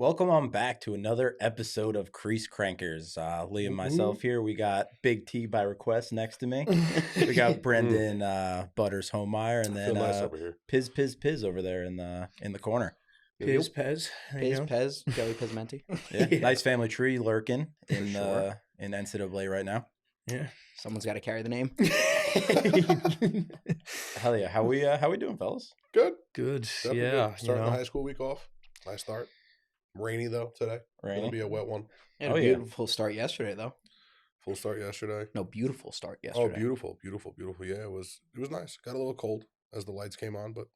Welcome on back to another episode of Crease Crankers. Lee and myself here. We got Big T by request next to me. We got Brendan Butters Homemeyer, and then nice over here. Piz over there in the corner. Piz Pez. Pez, Joey Pezmenti. Yeah, Yeah. nice family tree lurking in sure. in NCAA right now. Yeah. Someone's got to carry the name. Hell yeah! How we doing, fellas? Good. Good. Definitely Yeah. good. Starting the high school week off. Nice start. Rainy though today. Rainy? It'll be a wet one. Had Oh, a yeah. beautiful start yesterday, though. Full start yesterday. No, beautiful start Oh, yesterday. beautiful. Yeah, it was nice. Got a little cold as the lights came on, but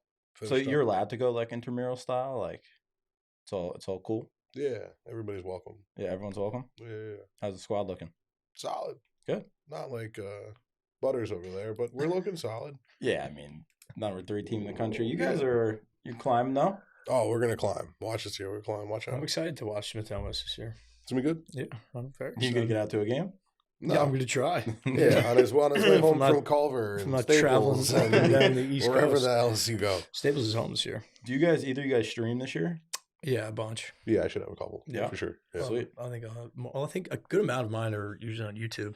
So finished you're up. allowed to go like intramural style, like it's all cool. Yeah, everybody's welcome. Yeah, everyone's welcome. Yeah. How's the squad looking? Solid. Good. Not like Butters over there, but we're looking solid. Yeah, I mean, number 3 team in the country. You guys you're climbing though. Oh, we're gonna climb. Watch us here. We're climbing. Watch out. I'm excited to watch Smith Thomas this year. It's gonna be good. Yeah. I'm very You gonna excited. get out to a game? Yeah, I'm going to try. Yeah, on his way If home I'm not- from Culver if I'm and not traveling Staples down and the East wherever Coast. the else you go. Staples is home this year. Do either you guys stream this year? Yeah, a bunch. Yeah, I should have a couple. Yeah. For sure. Yeah. Well, Sweet. I think I think a good amount of mine are usually on YouTube.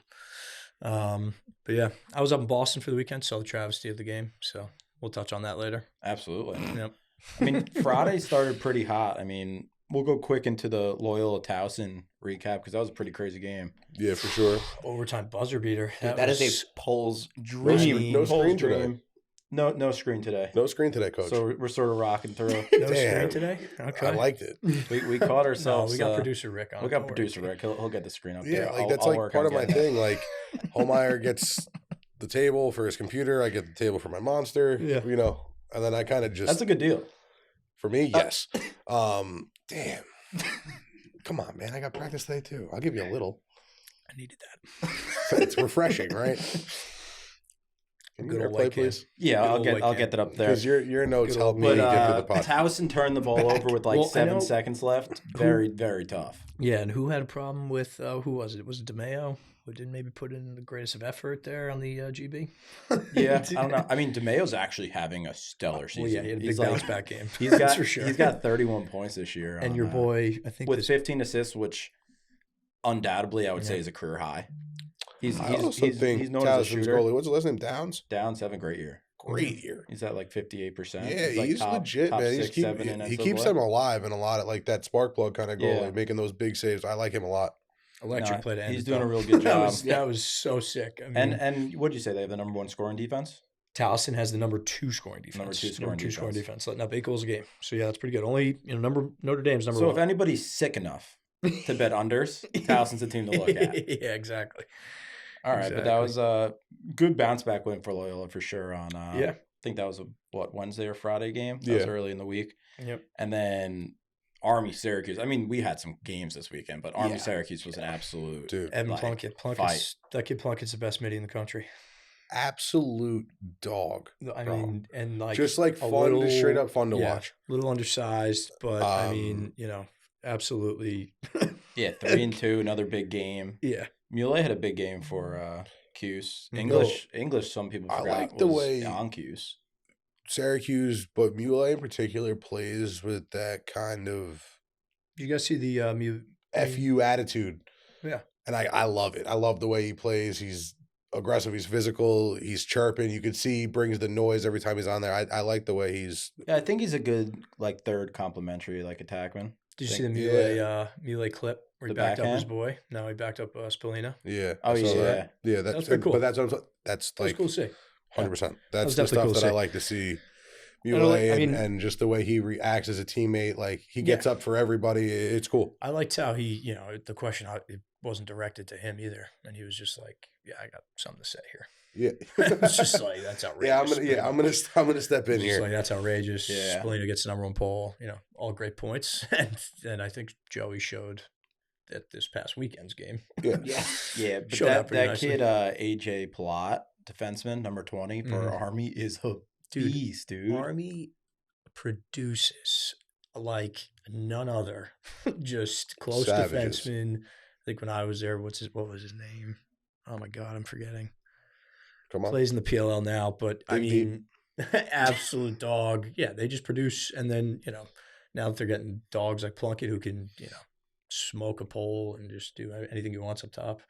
But yeah, I was up in Boston for the weekend, saw the travesty of the game. So we'll touch on that later. Absolutely. Yep. I mean, Friday started pretty hot. I mean, we'll go quick into the Loyola Towson recap because that was a pretty crazy game. Yeah, for sure. Overtime buzzer beater. Dude, that is was- a Pole's No dream. no screen Polls today. dream. No screen today. No screen today, coach. So we're sort of rocking through. no Damn. screen today. Okay. I liked it. We caught No, ourselves. we got producer Rick on. We got Don't worry. producer Rick. He'll get the screen up Yeah, there. like I'll- that's I'll like work part on of my getting it. thing. Like Holmeyer gets the table for his computer, I get the table for my monster. Yeah. You know, and then I kind of just That's a good deal. for me, yes. Damn. Come on, man. I got practice today too. I'll give you a little. I needed that. It's refreshing, right? Can you Good old airplay, white can. please? Yeah, Good I'll old get white I'll can. get that up there. Because your notes Good help old me But get to the podcast. Towson turned the ball over with like Well, I 7 know- seconds left. Very, very tough. Yeah, and who had a problem with who was it? Was it DeMayo who didn't maybe put in the greatest of effort there on the GB? Yeah, I don't know. I mean, DeMayo's actually having a stellar season. Well, yeah, he had a big He's bounce like, back game. he's That's got for sure. he's got 31 points this year. and on, your boy, I think with this, 15 assists, which undoubtedly I would say Yeah. is a career high. He's I also think he's known as a Towson's shooter. goalie. What's his last name? Downs. Downs having a great year. Great year. He's at like 58%. Yeah, like he's legit, man. Six, seven in He NCAA. keeps them alive and a lot of like that spark plug kind of goalie, Yeah. making those big saves. I like him a lot. electric No, play to end he's it, doing though. a real good That job. was so sick. I mean, And what'd you say? They have the number 1 scoring defense? Towson has the number 2 scoring defense. Number two scoring defense. defense, letting up 8 goals a game. So yeah, that's pretty good. Only Notre Dame's number So 1. if anybody's sick enough to bet unders, Towson's a team to look at. Yeah, exactly. All right, but that was a good bounce back win for Loyola for sure. On Yeah. I think that was a Wednesday or Friday game. That was Yeah. early in the week, Yep. and then Army Syracuse. I mean, we had some games this weekend, but Army Yeah. Syracuse was an absolute Dude, Evan like, Plunkett. fight. That kid Plunkett's the best midi in the country. absolute dog. I Bro. mean, and like Just like a fun, just straight little- up fun to yeah, watch. little undersized, but I Um, mean, absolutely. Yeah, 3-2, another big game. Yeah. Muley had a big game for Cuse. No. English. Some people I forgot like the was way- on Cuse. Syracuse, but Muley in particular plays with that kind of Did you guys see the FU attitude. Yeah. And I love it. I love the way he plays. He's aggressive. He's physical. He's chirping. You can see he brings the noise every time he's on there. I like the way he's. Yeah, I think he's a good like third complimentary like attackman. Did you see the Yeah. Muley clip where he The backed up his backhand? boy? No, he backed up Spallina. Yeah. Oh, I saw yeah. that. Yeah. That's pretty cool. But that's what I'm, that's That was like cool to see. 100%. That's was the definitely stuff cool to that I see. like to see. I don't Muley like- I and, mean- and just the way he reacts as a teammate, like he gets up for everybody. It's cool. I liked how he, the question it wasn't directed to him either, and he was just like, "Yeah, I got something to say here." Yeah. It's just like that's outrageous. Yeah, I'm gonna step in It's just here. like that's outrageous. Yeah. Spallina gets the number 1 pole. All great points, and I think Joey showed that this past weekend's game. Yeah. Yeah. Yeah, but Showed up pretty that nicely. kid AJ Palat, defenseman, number 20 for Mhm. Army, is a Dude, beast, dude. Army produces like none other. Just close Savages. defenseman. I think when I was there, what was his name? Oh my God, I'm forgetting. Come on. Plays in the PLL now, but I Big Pete. mean, absolute dog. Yeah, they just produce, and then now that they're getting dogs like Plunkett who can, smoke a pole and just do anything he wants up top.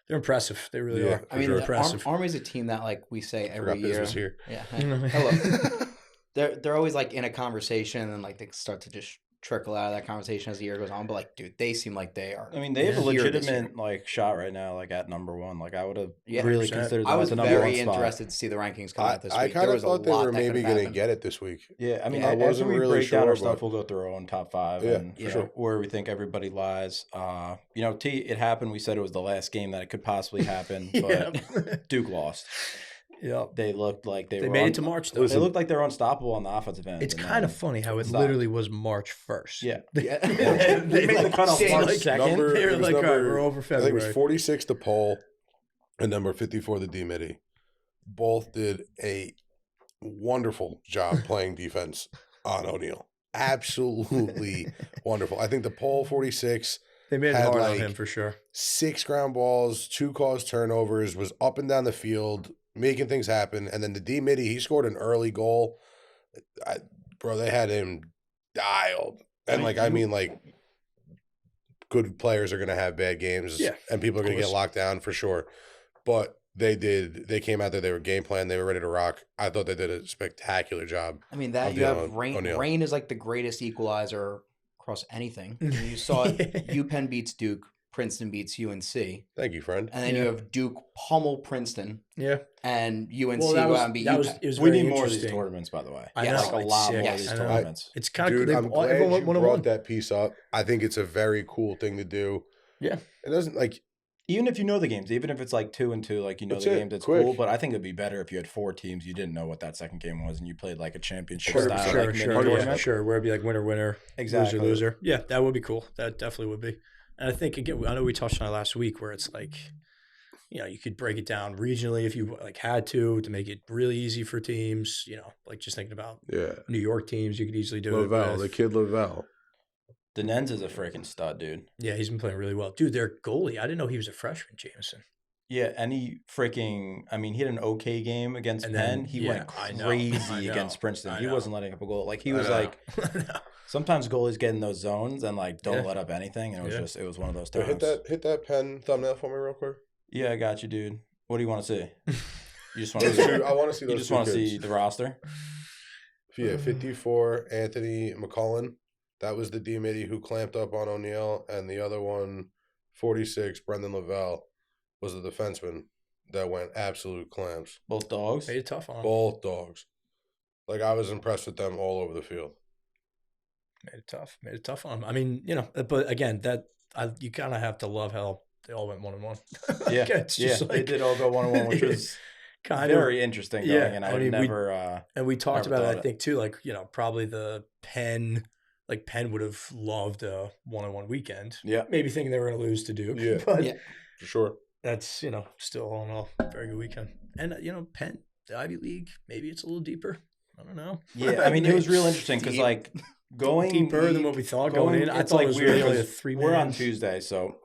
They're impressive. They really are. I mean, They're the impressive. Army's a team that, like we say every year. Was here. Yeah. Mhm. Hello. They're always like in a conversation and like they start to just trickle out of that conversation as the year goes on. But like, dude, they seem like they are. I mean, they have a here this legitimate like shot right now, like at number one. Like I would have Yeah, really 100%. considered them I was as the number one very spot. interested to see the rankings come out this week. I kind There of was a thought they lot were that maybe could've going to happened. get it this week. Yeah, I mean, Yeah, I after wasn't we really break down sure, our stuff, but- we'll go through our own top five Yeah, and for sure. where we think everybody lies. It happened. We said it was the last game that it could possibly happen, but Duke lost. Yeah. They looked like they were made it to March, though. They looked like they were unstoppable on the offensive end. It's and kind of then funny how it stopped. literally was March 1st. Yeah. Yeah. They made the cutoff say, March like, 2nd. They were it was like, all right, number- we're over I think it February. was 46 to Paul and number 54 to D-Mitty. Both did a wonderful job playing defense on O'Neal. Absolutely wonderful. I think the Paul 46, They made it had, hard like, on him for sure. 6 ground balls, 2 caused turnovers, was up and down the field, making things happen. And then the D-Mitty, he scored an early goal. Bro, they had him dialed. And, good players are going to have bad games. Yeah, and people are going to get course. locked down for sure. But they came out there, they were game plan, they were ready to rock. I thought they did a spectacular job. I mean, that Of you have O'Neal. rain. Rain is like the greatest equalizer across anything. I mean, you saw Yeah. UPenn beats Duke, Princeton beats UNC, Thank you, friend. and then you Yeah. have Duke pummel Princeton, Yeah. and UNC Well, go out and beat UPenn. it was We very need more of these interesting. tournaments, by the way. I Yes. know. Like a it's lot sick. more of Yes. these I know. tournaments. It's kind of Dude, I'm glad everyone you won brought that piece up. I think it's a very cool thing to do. Yeah. It doesn't Even if you know the games, even if it's like 2-2, like you know That's the it, games, it's quick. cool. But I think it'd be better if you had 4 teams, you didn't know what that second game was, and you played like a championship Sure, style, Sure, like sure, mini yeah, tournament. sure. Where it'd be like winner, winner, Exactly. loser, loser. Yeah, that would be cool. That definitely would be. And I think again, I know we touched on it last week, where it's like, you could break it down regionally if you like had to make it really easy for teams. Like just thinking about New York teams, you could easily do it. with- kid Lavelle. Denenz is a freaking stud, dude. Yeah, he's been playing really well, dude. Their goalie, I didn't know he was a freshman, Jameson. Yeah, and he had an okay game against And then- Penn. He yeah, went I know, crazy I against know, Princeton. I He know. wasn't letting up a goal. Like he I was know. like, sometimes goalies get in those zones and like don't Yeah. let up anything, and it was one of those times. Hit that pen thumbnail for me real quick. Yeah, I got you, dude. What do you want to see? You just want Those to two- I want to see you those just two want to kids. see the roster. Yeah, 54, Anthony McCullen. That was the D-Mitty who clamped up on O'Neal. And the other one, 46, Brendan Lavelle, was the defenseman that went absolute clamps. Both dogs. Made it tough on him. Both dogs. I was impressed with them all over the field. Made it tough on him. I mean, but again, you kind of have to love how they all went 1-1. Yeah, It's yeah, just they like- did all go 1-1, which was kind very interesting. Going, yeah, and I I would mean, never. And we talked Never about it, thought I it. think, too, probably the Penn would have loved a 1-on-1 weekend. Yeah. Maybe thinking they were going to lose to Duke. Yeah. But Yeah. For sure. that's, still all in all, very good weekend. And, Penn, the Ivy League, maybe it's a little deeper. I don't know. Yeah, I mean, it was real interesting because Deep. like going Deeper than what we thought going in. I it's thought like it was weird really only a 'cause 3-man. we're on Tuesday, so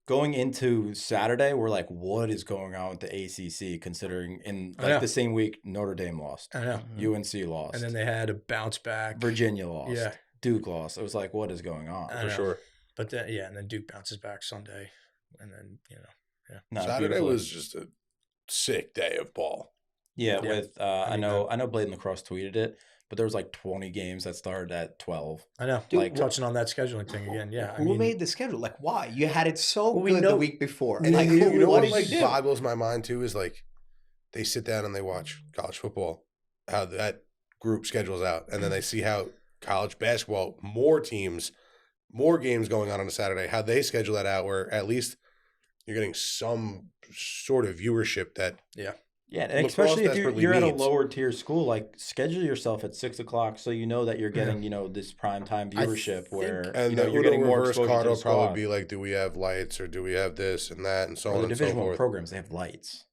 going into Saturday, we're like, what is going on with the ACC? Considering in I know. like the same week, Notre Dame lost, I know. UNC lost, And then they had a bounce back. Virginia lost, Yeah. Duke lost. It was like, what is going on? I For know. sure. But then, and then Duke bounces back Sunday. And then, yeah. No, Saturday beautiful. was just a sick day of ball. Yeah, Yeah. with I mean, know Blade Lacrosse tweeted it, but there was like 20 games that started at 12. I know. Dude, Like touching on that scheduling thing again. Yeah. I Who mean, made the schedule? Like, why? You had it so Well, we good know- the week before. And Like, you who- know what did like you do? boggles my mind too is they sit down and they watch college football, how that group schedules out, and then they see how college basketball, more teams, more games going on a Saturday, how they schedule that out, where at least you're getting some sort of viewership that Yeah, and Lacrosse especially if desperately you're at a needs. lower tier school, like schedule yourself at 6:00 so you know that you're getting this prime time I viership where and you're the getting more reverse exposure card to will the probably squad. be like, do we have lights or do we have this and that and so Or on the and so Division I forth. programs, they have lights.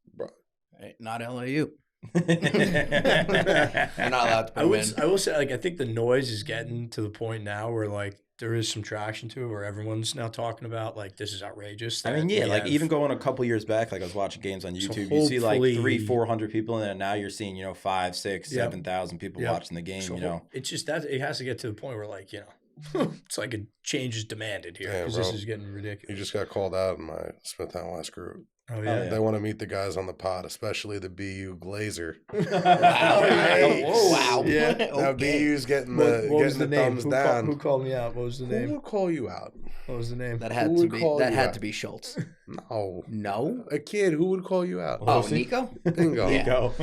Hey, not LAU. You're not allowed to put them in. I will say, like, I think the noise is getting to the point now where, like, there is some traction to it where everyone's now talking about, like, this is outrageous. I mean, that yeah, we like have- even going a couple years back, like I was watching games on So YouTube, you see like hopefully- 300-400 people in it, and now you're seeing, 5, 6, Yep. 7,000 people Yep. watching the game, So it's just that it has to get to the point where, like, it's like a change is demanded here Yeah, because this bro. is getting You ridiculous. just got called out in my Smithtown West group. Oh, yeah. They want to meet the guys on the pod, especially the BU Glazer. Wow. Yeah. Now Okay. BU's getting What the was the name? thumbs Who, down. who called me out? What was the Who name? would call you out? What was the name? That Who had to would be call that you had out? to be Schultz. No, No. a kid. Who would call you out? Oh, Lucy? Nico. Bingo. Yeah. Go.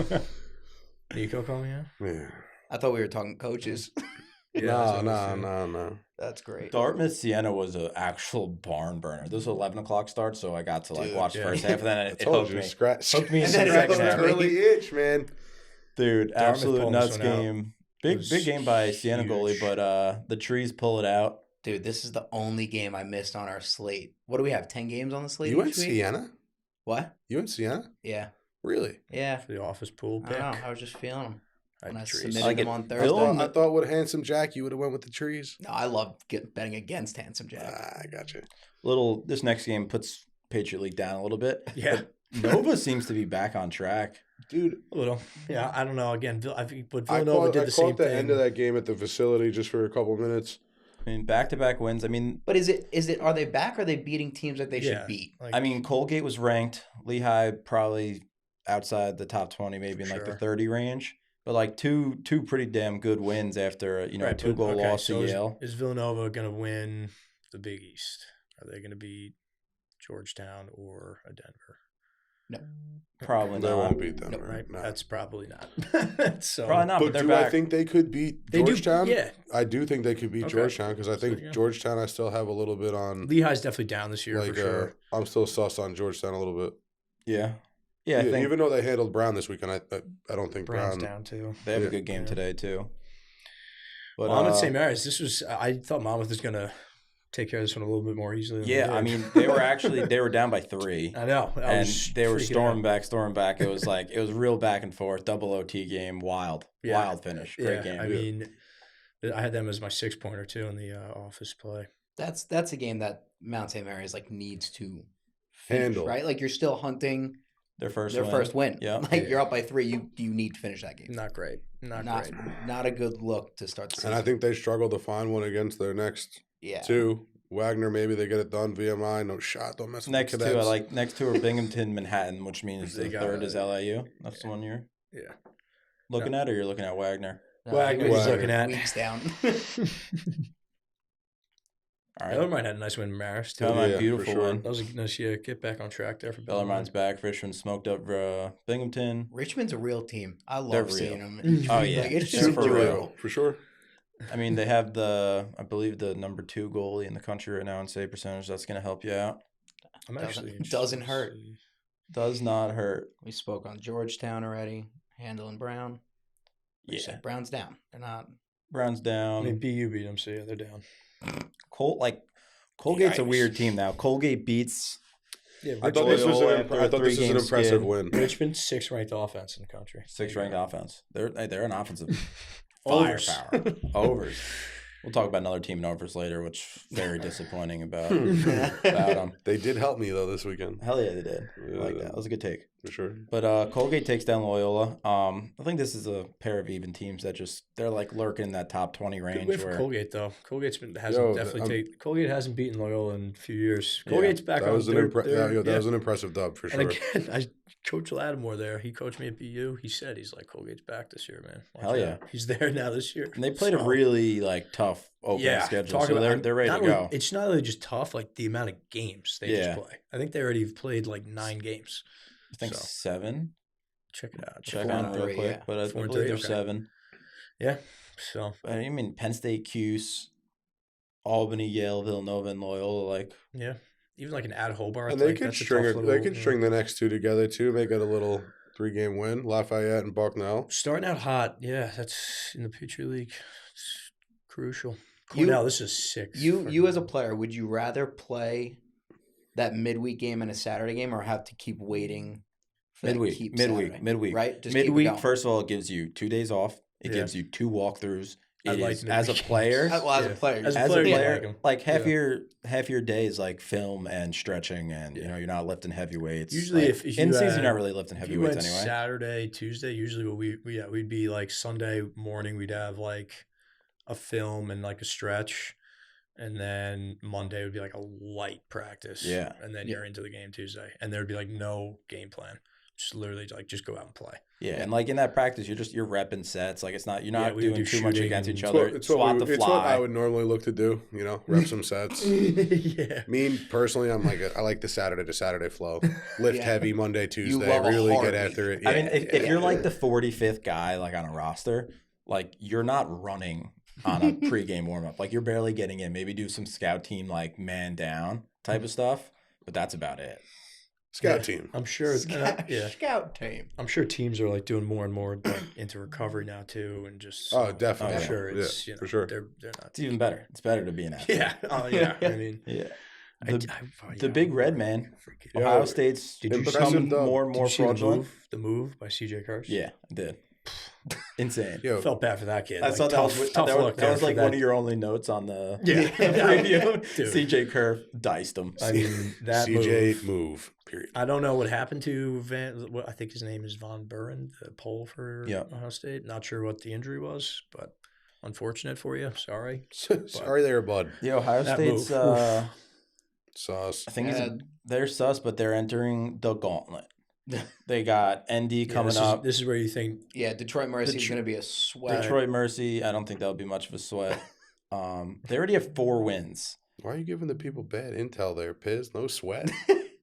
Nico called me out? Yeah. I thought we were talking coaches. No. That's great. Dartmouth Siena was an actual barn burner. This was 11 o'clock start, so I got to like Dude, watch the yeah. first half of that. I And it told hooked you, me. scratch. Hooked me in And the then it second hooked half. me. Early itch, man. Dude, Dartmouth absolute pulling nuts this one out. game. Big game by Siena goalie, Huge. but the trees pull it out. Dude, this is the only game I missed on our slate. What do we have? 10 games on the slate? You went each week? Siena? What? You went Siena? Yeah. Really? Yeah. For the office pool I pick. don't know. I was just feeling them. Like When I trees. submitted like them it. on I Thursday. Dylan- thought with Handsome Jack you would have went with the trees. No, I love betting against Handsome Jack. I got you. This next game puts Patriot League down a little bit. Yeah. Nova seems to be back on track. Dude, A little. Yeah, I don't know. Again, I think but I Villanova caught, did I the same caught the thing. end of that game at the facility just for a couple minutes. I mean, back-to-back wins. I mean, But is it are they back or are they beating teams that they Yeah. should beat? Like, I mean, Colgate was ranked. Lehigh probably outside the top 20, maybe in like the Sure. 30 range. But like two pretty damn good wins after right, two but, goal okay, loss so to Yale. Is Villanova going to win the Big East? Are they going to beat Georgetown or a Denver? Probably They not. won't beat them. Right? No. That's probably not. So Probably not. But But they're do back. I think they could beat They Georgetown? do. Yeah, I do think they could beat Okay. Georgetown because I think So, yeah. Georgetown I still have a little bit on. Lehigh's definitely down this year Like, for sure. I'm still sus on Georgetown a little bit. Yeah. Yeah, I think even though they handled Brown this weekend, I don't think Brown's Brown. down too. they have yeah. a good game Yeah. today too. But Well, I'm at St. Mary's. I thought Monmouth was going to take care of this one a little bit more easily. Than they yeah, did. I mean, they were down by 3. I know. I And was they were freaking out. storming back. It was real back and forth, double OT game, wild finish, great Yeah, game. I mean, I had them as my 6-pointer too in the office play. That's a game that Mount St. Mary's like needs to finish, Handle. right? Like you're still hunting their first their first win. Yeah. Like you're up by 3, you need to finish that game. Not great. Not great. Not a good look to start the season. And I think they struggled to find one against their next yeah. 2. Wagner, maybe they get it done. VMI, no shot. Don't mess with Next the two, cadets. next two are Binghamton, Manhattan, which means They the got third it. is LIU. That's the one you're Yeah. looking at, or you're looking at Wagner. No, Wagner he was was looking at. weeks down. All right. Bellarmine had a nice win in Marist too. Bellarmine, Yeah, for beautiful sure. one. That was a nice get back on track there for Bellarmine's back. Richmond smoked up Binghamton. Richmond's a real team. I They're love seeing real. them. Oh, yeah. Like, it's They're super for real. real. For sure. I mean, they have I believe the number 2 goalie in the country right now in save percentage. That's going to help you out. I'm actually Doesn't interested to hurt. see. Does not hurt. We spoke on Georgetown already. Handel and Brown. We Yeah. said Brown's down. They're not. Brown's I down. mean, BU beat them, so yeah, they're down. Colgate's a Yikes. weird team now. Colgate beats Yeah, I thought this was Loyola an, after I a thought this was an 3-game impressive skid. win. Richmond 6th ranked offense in the country. 6th ranked offense. They're an offensive Overs. firepower. Overs. We'll talk about another team in overs later, which very disappointing about them. They did help me though this weekend. Hell yeah, they did. I Yeah, like they that. did. That was a good take. For sure. But Colgate takes down Loyola. I think this is a pair of even teams that they're like lurking in that top 20 Good range. win for Where Colgate though. Colgate Yo, Colgate hasn't beaten Loyola in a few years. Yeah, Colgate's back That on. was an that was an impressive dub for sure. And again, Coach Lattimore there. He coached me at BU. He said he's like Colgate's back this year, man. Watch Hell yeah. out. He's there now this year. and they played a So, really like tough opening schedule, talk so about- they're ready not to only- go. It's not only just tough, like the amount of games they Yeah. just play. I think they already played like 9 games. I think so. 7. Check it out. Check 4 on and it real 3, quick, yeah. but I 4 and believe 3, they're okay. 7. Yeah. So I mean, Penn State, Cuse, Albany, Yale, Villanova, and Loyola. Like, yeah, even like an ad Hobart. And they like, could that's a string tough it. little, They could string the next 2 together too. Make it a little 3-game win. Lafayette and Bucknell. Starting out hot, yeah. That's in the Petrie League. It's crucial. You- Cornell, this is 6. You as a player, would you rather play that midweek game and a Saturday game, or have to keep waiting for that midweek, keep midweek, Saturday, midweek, right? Just keep it midweek. going. First of all, it gives you 2 days off. It Yeah. gives you 2 walkthroughs. I It like is as a midweek player. games. Well, as a Yeah. player, As a As a player, you player, like 'em. like half Yeah. your day is like film and stretching, and Yeah. you're not lifting heavy weights. Usually, like, if you in season, had- you're not really lifting If heavy you weights went anyway. Saturday, Tuesday, usually what we'd be like Sunday morning, we'd have like a film and like a stretch. And then Monday would be like a light practice. Yeah. And then you're into the game Tuesday. And there'd be like no game plan. Just literally like just go out and play. Yeah, and like in that practice, you're repping sets. Like you're not we would doing do too much shooting against and- each It's other. what, it's, Swat the it's what I fly. would normally look to do, rep some sets. Yeah. Me personally, I like the Saturday to Saturday flow. Lift Yeah. heavy Monday, Tuesday, love a really hard get week. after it. I mean, if you're yeah. like the 45th guy like on a roster, like you're not running on a pregame warm up. Like you're barely getting in. Maybe do some scout team like man down type of stuff, but that's about it. Scout team. I'm sure. Scout team. I'm sure teams are like doing more and more like into recovery now too, and just Oh, definitely. I'm yeah. sure it's Yeah, for sure. they're not. It's even better. It's better to be an athlete. Yeah. Oh yeah. I mean, Yeah. I- The, I- the big red man. Freaking- Yeah. Ohio State's Did you Impressive becoming dub. more and Did more you see the fraudulent. move by CJ Curse? Yeah, I did. Insane. Yo, Felt bad for that kid. I Like, saw that tough, was, tough that, luck that there was for like that. one of your only notes on the Yeah. preview. Dude. CJ Kerr diced him. I mean, that CJ move. period. I don't know what happened to what I think his name is Von Buren, the pole for Yeah. Ohio State. Not sure what the injury was, but unfortunate for you. Sorry. Sorry there, bud. Yeah, Ohio That State's. move. Sauce. I think Yeah. they're sus, but they're entering the gauntlet. They got ND Yeah, coming up. This is where you think Yeah, Detroit Mercy is Detro- going to be a sweat. Detroit Mercy. I don't think that'll be much of a sweat. They already have 4 wins. Why are you giving the people bad intel there, Piz? No sweat.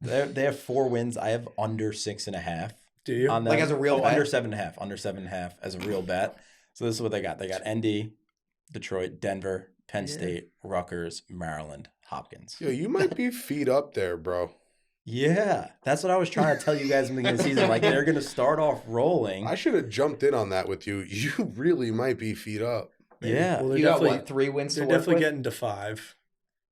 They have 4 wins. I have under 6.5 do you? on them. Like as a real bet? under 7.5. Under 7.5 as a real bet. So this is what they got. They got ND, Detroit, Denver, Penn Yeah. State, Rutgers, Maryland, Hopkins. Yo, you might be feet up there, bro. Yeah, that's what I was trying to tell you guys in the beginning of the season. Like they're going to start off rolling. I should have jumped in on that with you. You really might be feet up. Yeah, Well, they're You got definitely, what, 3 wins to they're work definitely with? getting to 5.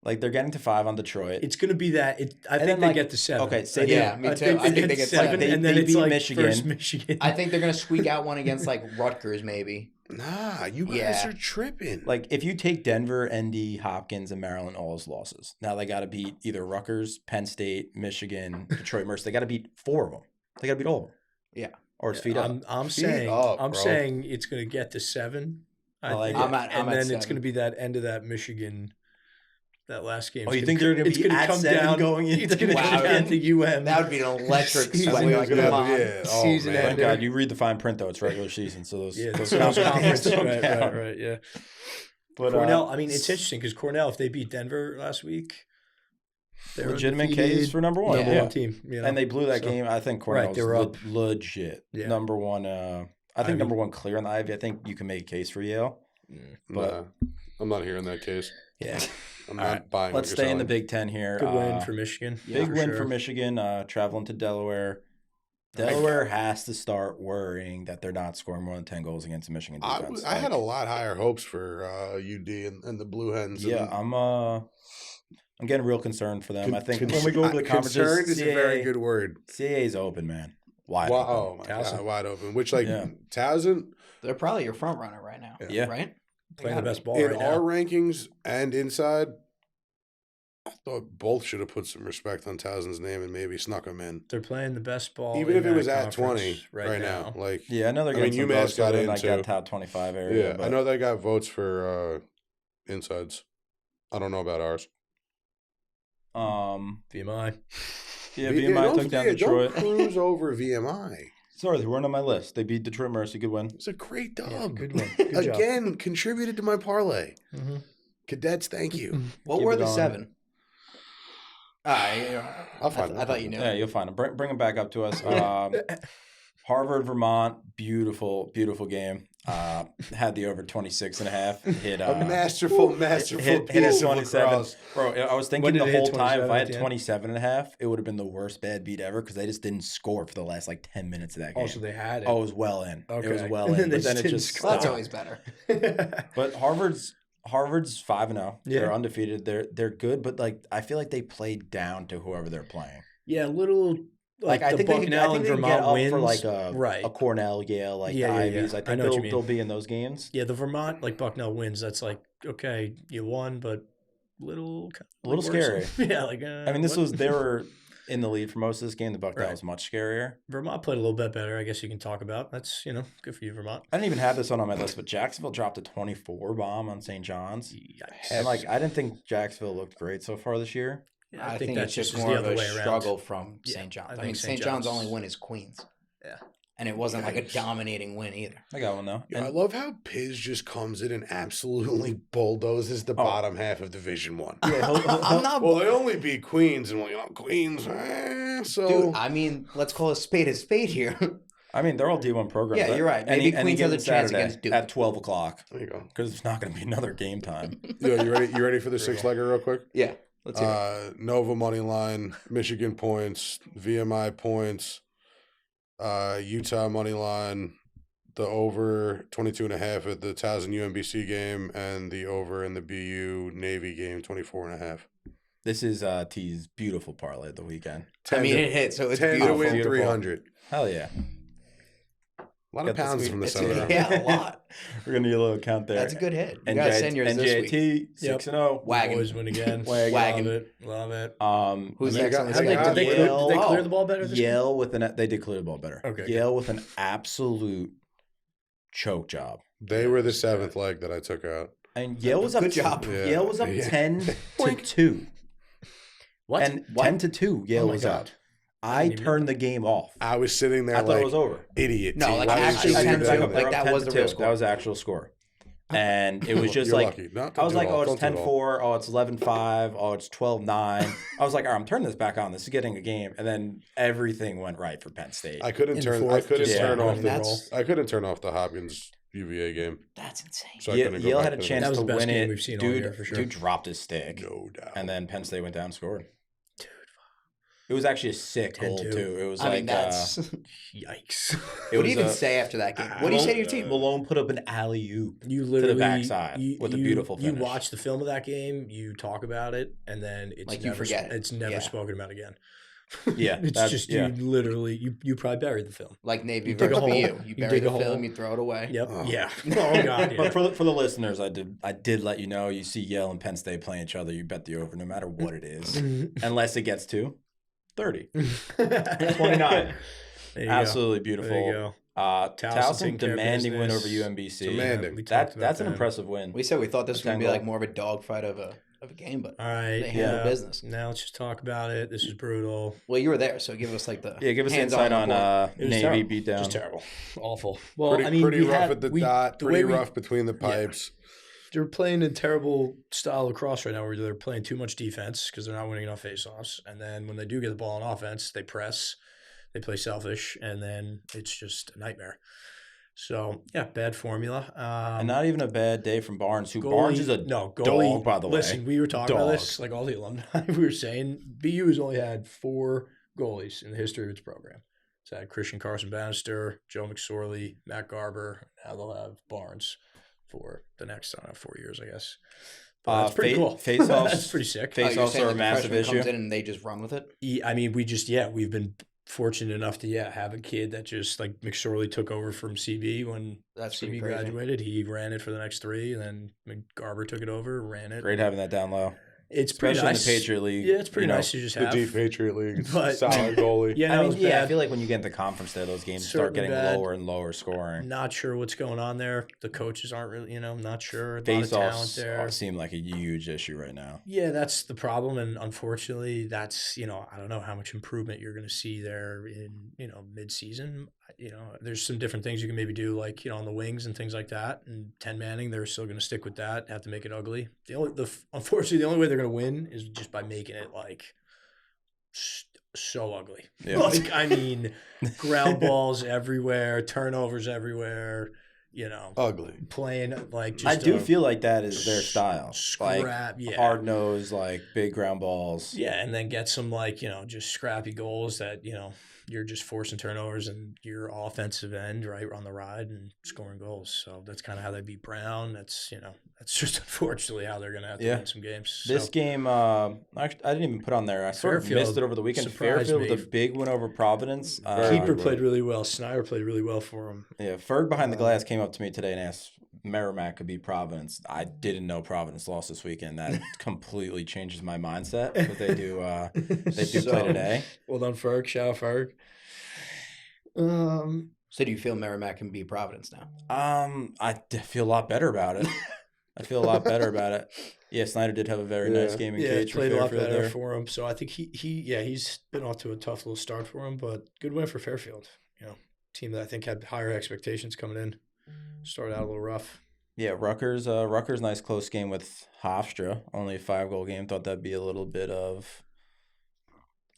like they're getting to 5 on Detroit. It's going to be that. I then, think they like- get to 7. okay, say I they- think- me I too. think I think they get 7. They- and then they it's beat like Michigan. first Michigan. I think they're going to squeak out one against like Rutgers, maybe. Nah, you guys Yeah. are tripping. Like if you take Denver, ND, Hopkins, and Maryland all as losses, now they got to beat either Rutgers, Penn State, Michigan, Detroit Mercy. They got to beat 4 of them. They got to beat all of them. Yeah. Or it's feet up. I'm Feet saying up, I'm bro. saying it's going to get to 7. I like think. it. I'm at and then it's 7. going to be that end of that Michigan, that last game. Oh, you think they're going to be gonna at come 7 down going into It's going to come Michigan? down to UM. That would be an electric Season sweat. is Like, gonna come be- on. yeah. Oh, Season man. Thank ender. God you read the fine print though. It's regular season, so those Yeah, those those conference, don't right, count. right, yeah. But Cornell, I mean, it's interesting because Cornell, if they beat Denver last week, they're legitimate undefeated, case for number 1. number yeah. one team. You know? And they blew that So- game. I think Cornell's they were up. legit Yeah. number 1. I think Ivy. number 1 clear on the Ivy. I think you can make a case for Yale. But- Nah, I'm not hearing that case. Yeah, I'm All not right, buying. Let's what stay you're in the selling. Big Ten here. good win for Michigan. Big win sure. for Michigan, traveling to Delaware. Delaware has to start worrying that they're not scoring more than 10 goals against the Michigan defense. I had a lot higher hopes for UD and the Blue Hens. Yeah, and I'm getting real concerned for them. I think con- when we go over the concerned conferences, is a very good word. CAA's open, man. Wide Wow, open. oh my Towson. God, wide open. Which like Yeah. Towson They're probably your front runner right now. Yeah. Right? Playing the best ball in right our now. rankings and inside, I thought both should have put some respect on Towson's name and maybe snuck him in, They're playing the best ball, even in if it that was at conference 20 right now. Like, Yeah, I know they're I mean, getting some UMass votes, got so in, like that too. top 25 area. yeah, but I know they got votes for insides. I don't know about ours. VMI. Yeah, VMI took down Detroit. Don't cruise over VMI. Sorry, they weren't on my list. They beat Detroit Mercy. Good win. It's a great dub. Yeah, good one. Good job. Again, contributed to my parlay. Mhm. Cadets, thank you. What Keep were it the going. 7? I'll find I them. thought you knew. Yeah, you'll find them. Bring them back up to us. Harvard, Vermont, beautiful, beautiful game. Had the over 26.5. Hit A masterful hit piece of 27. lacrosse. Bro, I was When thinking did the it hit whole time if 27 I at had the end? 27.5, it would have been the worst bad beat ever because they just didn't score for the last like 10 minutes of that game. Also, they had it. Oh, it was well in. Okay. It was well And in. then But then they it didn't just score. Well, that's stopped. always better. But Harvard's 5-0. Yeah. They're undefeated. They're good, but like I feel like they played down to whoever they're playing. Yeah, a little Like I the think Bucknell they and can Vermont get up wins for like a right. Cornell, Yale, like Yeah, the yeah, Ivies. yeah. I I think know what you mean. they'll be in those games. Yeah, the Vermont like Bucknell wins. That's like okay, you won, but little A little worrisome. scary. Yeah, like I mean, they were in the lead for most of this game. The Bucknell Right. was much scarier. Vermont played a little bit better. I guess you can talk about. That's good for you, Vermont. I didn't even have this one on my list, but Jacksonville dropped a 24 bomb on St. John's. Yikes. And like I didn't think Jacksonville looked great so far this year. Yeah, I think that's it's just the more of other a way around. struggle from Yeah, St. John's. I I think mean, St. St. John's John's- only win is Queens. Yeah. And it wasn't like a Yikes. dominating win either. I got one though. Yeah, I And love how Piz just comes in and absolutely bulldozes the bottom half of Division One. yeah, I'm not. Well, they only beat Queens, and Queens. So Dude, I mean, let's call a spade here. I mean, they're all D1 programs. Yeah, you're right. Maybe Queens has a given chance Saturday against Duke. at 12 o'clock there you go. because it's not going to be another game time. Yo, you ready? You ready for the six-legger real quick? Yeah, let's hear it. Nova money line, Michigan points, VMI points, Utah money line, the over 22.5 at the Towson UMBC game, and the over in the BU Navy game 24.5. This is T's beautiful parlay of the weekend. I mean, it hit, so it's 10 to beautiful. win Beautiful. 300. Hell yeah. A lot of Got the pounds sweet- from the it's- soda. Yeah, a lot. We're going to need a little count there. That's a good hit. You gotta send yours this week. NJT 6-0. Wagon. Boys win again. Wagon. Love it. Who's I mean, next got- on the how'd they- schedule? did they Did Yale, they clear the ball better this game? Yale with they did clear the ball better. Okay, Yale with an absolute choke job. They were the seventh leg that I took out. And Yale was up. Good job. Yeah. Yale was up Yeah. 10-2. What? And 10-2. Yale Oh my was God. up. I turned the game off. I was sitting there I thought like it was over. idiot. No, T. like, Why did actually you do 10 that? to- like, that was the real score. That was the actual score. And it was just You're like lucky. No, don't I was do like, it all. oh, it's Don't do it all. 10-4. Oh, it's 11-5. Oh, it's 12-9. I was like, all right, I'm turning this back on. This is getting a game. And then everything went right for Penn State. I couldn't In turn. I fourth, couldn't just turn yeah, off the. that's- I couldn't turn off the Hopkins UVA game. That's insane. So I Yale, couldn't go Yale back had a to the- chance That was to the best win game it. we've seen all Dude, year, for sure. dude dropped his stick. No doubt. And then Penn State went down and scored. It was actually a sick goal 10-2. too. It was I like mean, that's. Yikes. it What do was you even a- say after that game? What do you say to your team? Malone put up an alley oop. You literally backside with a beautiful You finish. watch the film of that game, you talk about it, and then it's Like, you never, forget it. It's never Yeah. spoken about again. Yeah, it's that's- just yeah. you literally you probably buried the film. Like Navy You dig a versus hole. BU. You You bury dig the a hole. film, you throw it away. Yep. Oh. Yeah. Oh god. Yeah. But for the listeners, I did let you know. You see Yale and Penn State playing each other, you bet the over no matter what it is, unless it gets to 30. 29. There you Absolutely go. beautiful. There you go. Towson taking care of demanding win over business. UMBC. Demanding. We talked That's about an that. impressive win. We said we thought this was going to be 10 like goal. more of a dogfight of a game, but All right. They handle yeah. business. Now let's just talk about it. This is brutal. well, you were there, so give us like the Give us hands-on insight on report. It was Navy terrible. beatdown. Just terrible. Awful. Well, Pretty, I mean, pretty we rough have- at the we- dot. the Pretty way we- rough between the pipes. They're playing a terrible style of cross right now where they're playing too much defense because they're not winning enough faceoffs. And then when they do get the ball on offense, they press, they play selfish, and then it's just a nightmare. So, yeah, bad formula. And not even a bad day from Barnes, who Goalie- Barnes is a goalie, dog, by the way. Listen, we were talking about Dog. this, like all the alumni, we were saying BU has only had 4 goalies in the history of its program. It's had Christian Carson Bannister, Joe McSorley, Matt Garber. Now they'll have Barnes for the next 4 years, I guess. But that's pretty cool. Face-offs- That's pretty sick. Oh, you're Face-offs saying are a that the massive freshman issue. comes in and they just run with it. I mean, we've been fortunate enough to have a kid that just like McSorley took over from CB when That's pretty CB crazy. graduated. He ran it for the next 3, and then Garber took it over, ran it. Great having that down low. It's pretty Especially nice. in the Patriot League. Yeah, it's pretty you know, nice to just The have. deep Patriot League. But- Solid goalie. Yeah, I no, mean, it's yeah, I bad. feel like when you get into conference there, those games start Certainly getting bad. lower and lower scoring. Not sure what's going on there. The coaches aren't really, not sure. A lot of talent Face-offs there. seem like a huge issue right now. Yeah, that's the problem, and unfortunately, that's I don't know how much improvement you're going to see there in mid-season. There's some different things you can maybe do, like on the wings and things like that. And 10 manning, they're still going to stick with that. Have to make it ugly. Unfortunately, the only way they're going to win is just by making it like so ugly. Yeah. Like I mean, ground balls everywhere, turnovers everywhere. Ugly. Playing like just I do a feel like that is their style. Like scrap, yeah. hard nose, like big ground balls. Yeah, and then get some just scrappy goals that you're just forcing turnovers and your offensive end right on the ride and scoring goals. So that's kind of how they beat Brown. That's That's just unfortunately how they're going to have to Yeah. win some games. This So, game, actually, I didn't even put on there. I sort of Fairfield missed it over the weekend. surprised Fairfield me. with a big win over Providence. Very Keeper good played win. really well. Snyder played really well for him. Yeah, Ferg behind the glass came up to me today and asked Merrimack could beat Providence. I didn't know Providence lost this weekend. That completely changes my mindset. But they do play today. Well done, Ferg. Shout out Ferg. So do you feel Merrimack can beat Providence now? Feel a lot better about it. I feel a lot better about it. Yeah, Snyder did have a very nice game in Cage for played a lot Fairfield better there. for him. So I think he's been off to a tough little start for him, but good win for Fairfield. Team that I think had higher expectations coming in. Started out a little rough. Yeah, Rutgers nice close game with Hofstra. Only a 5-goal game. Thought that'd be a little bit of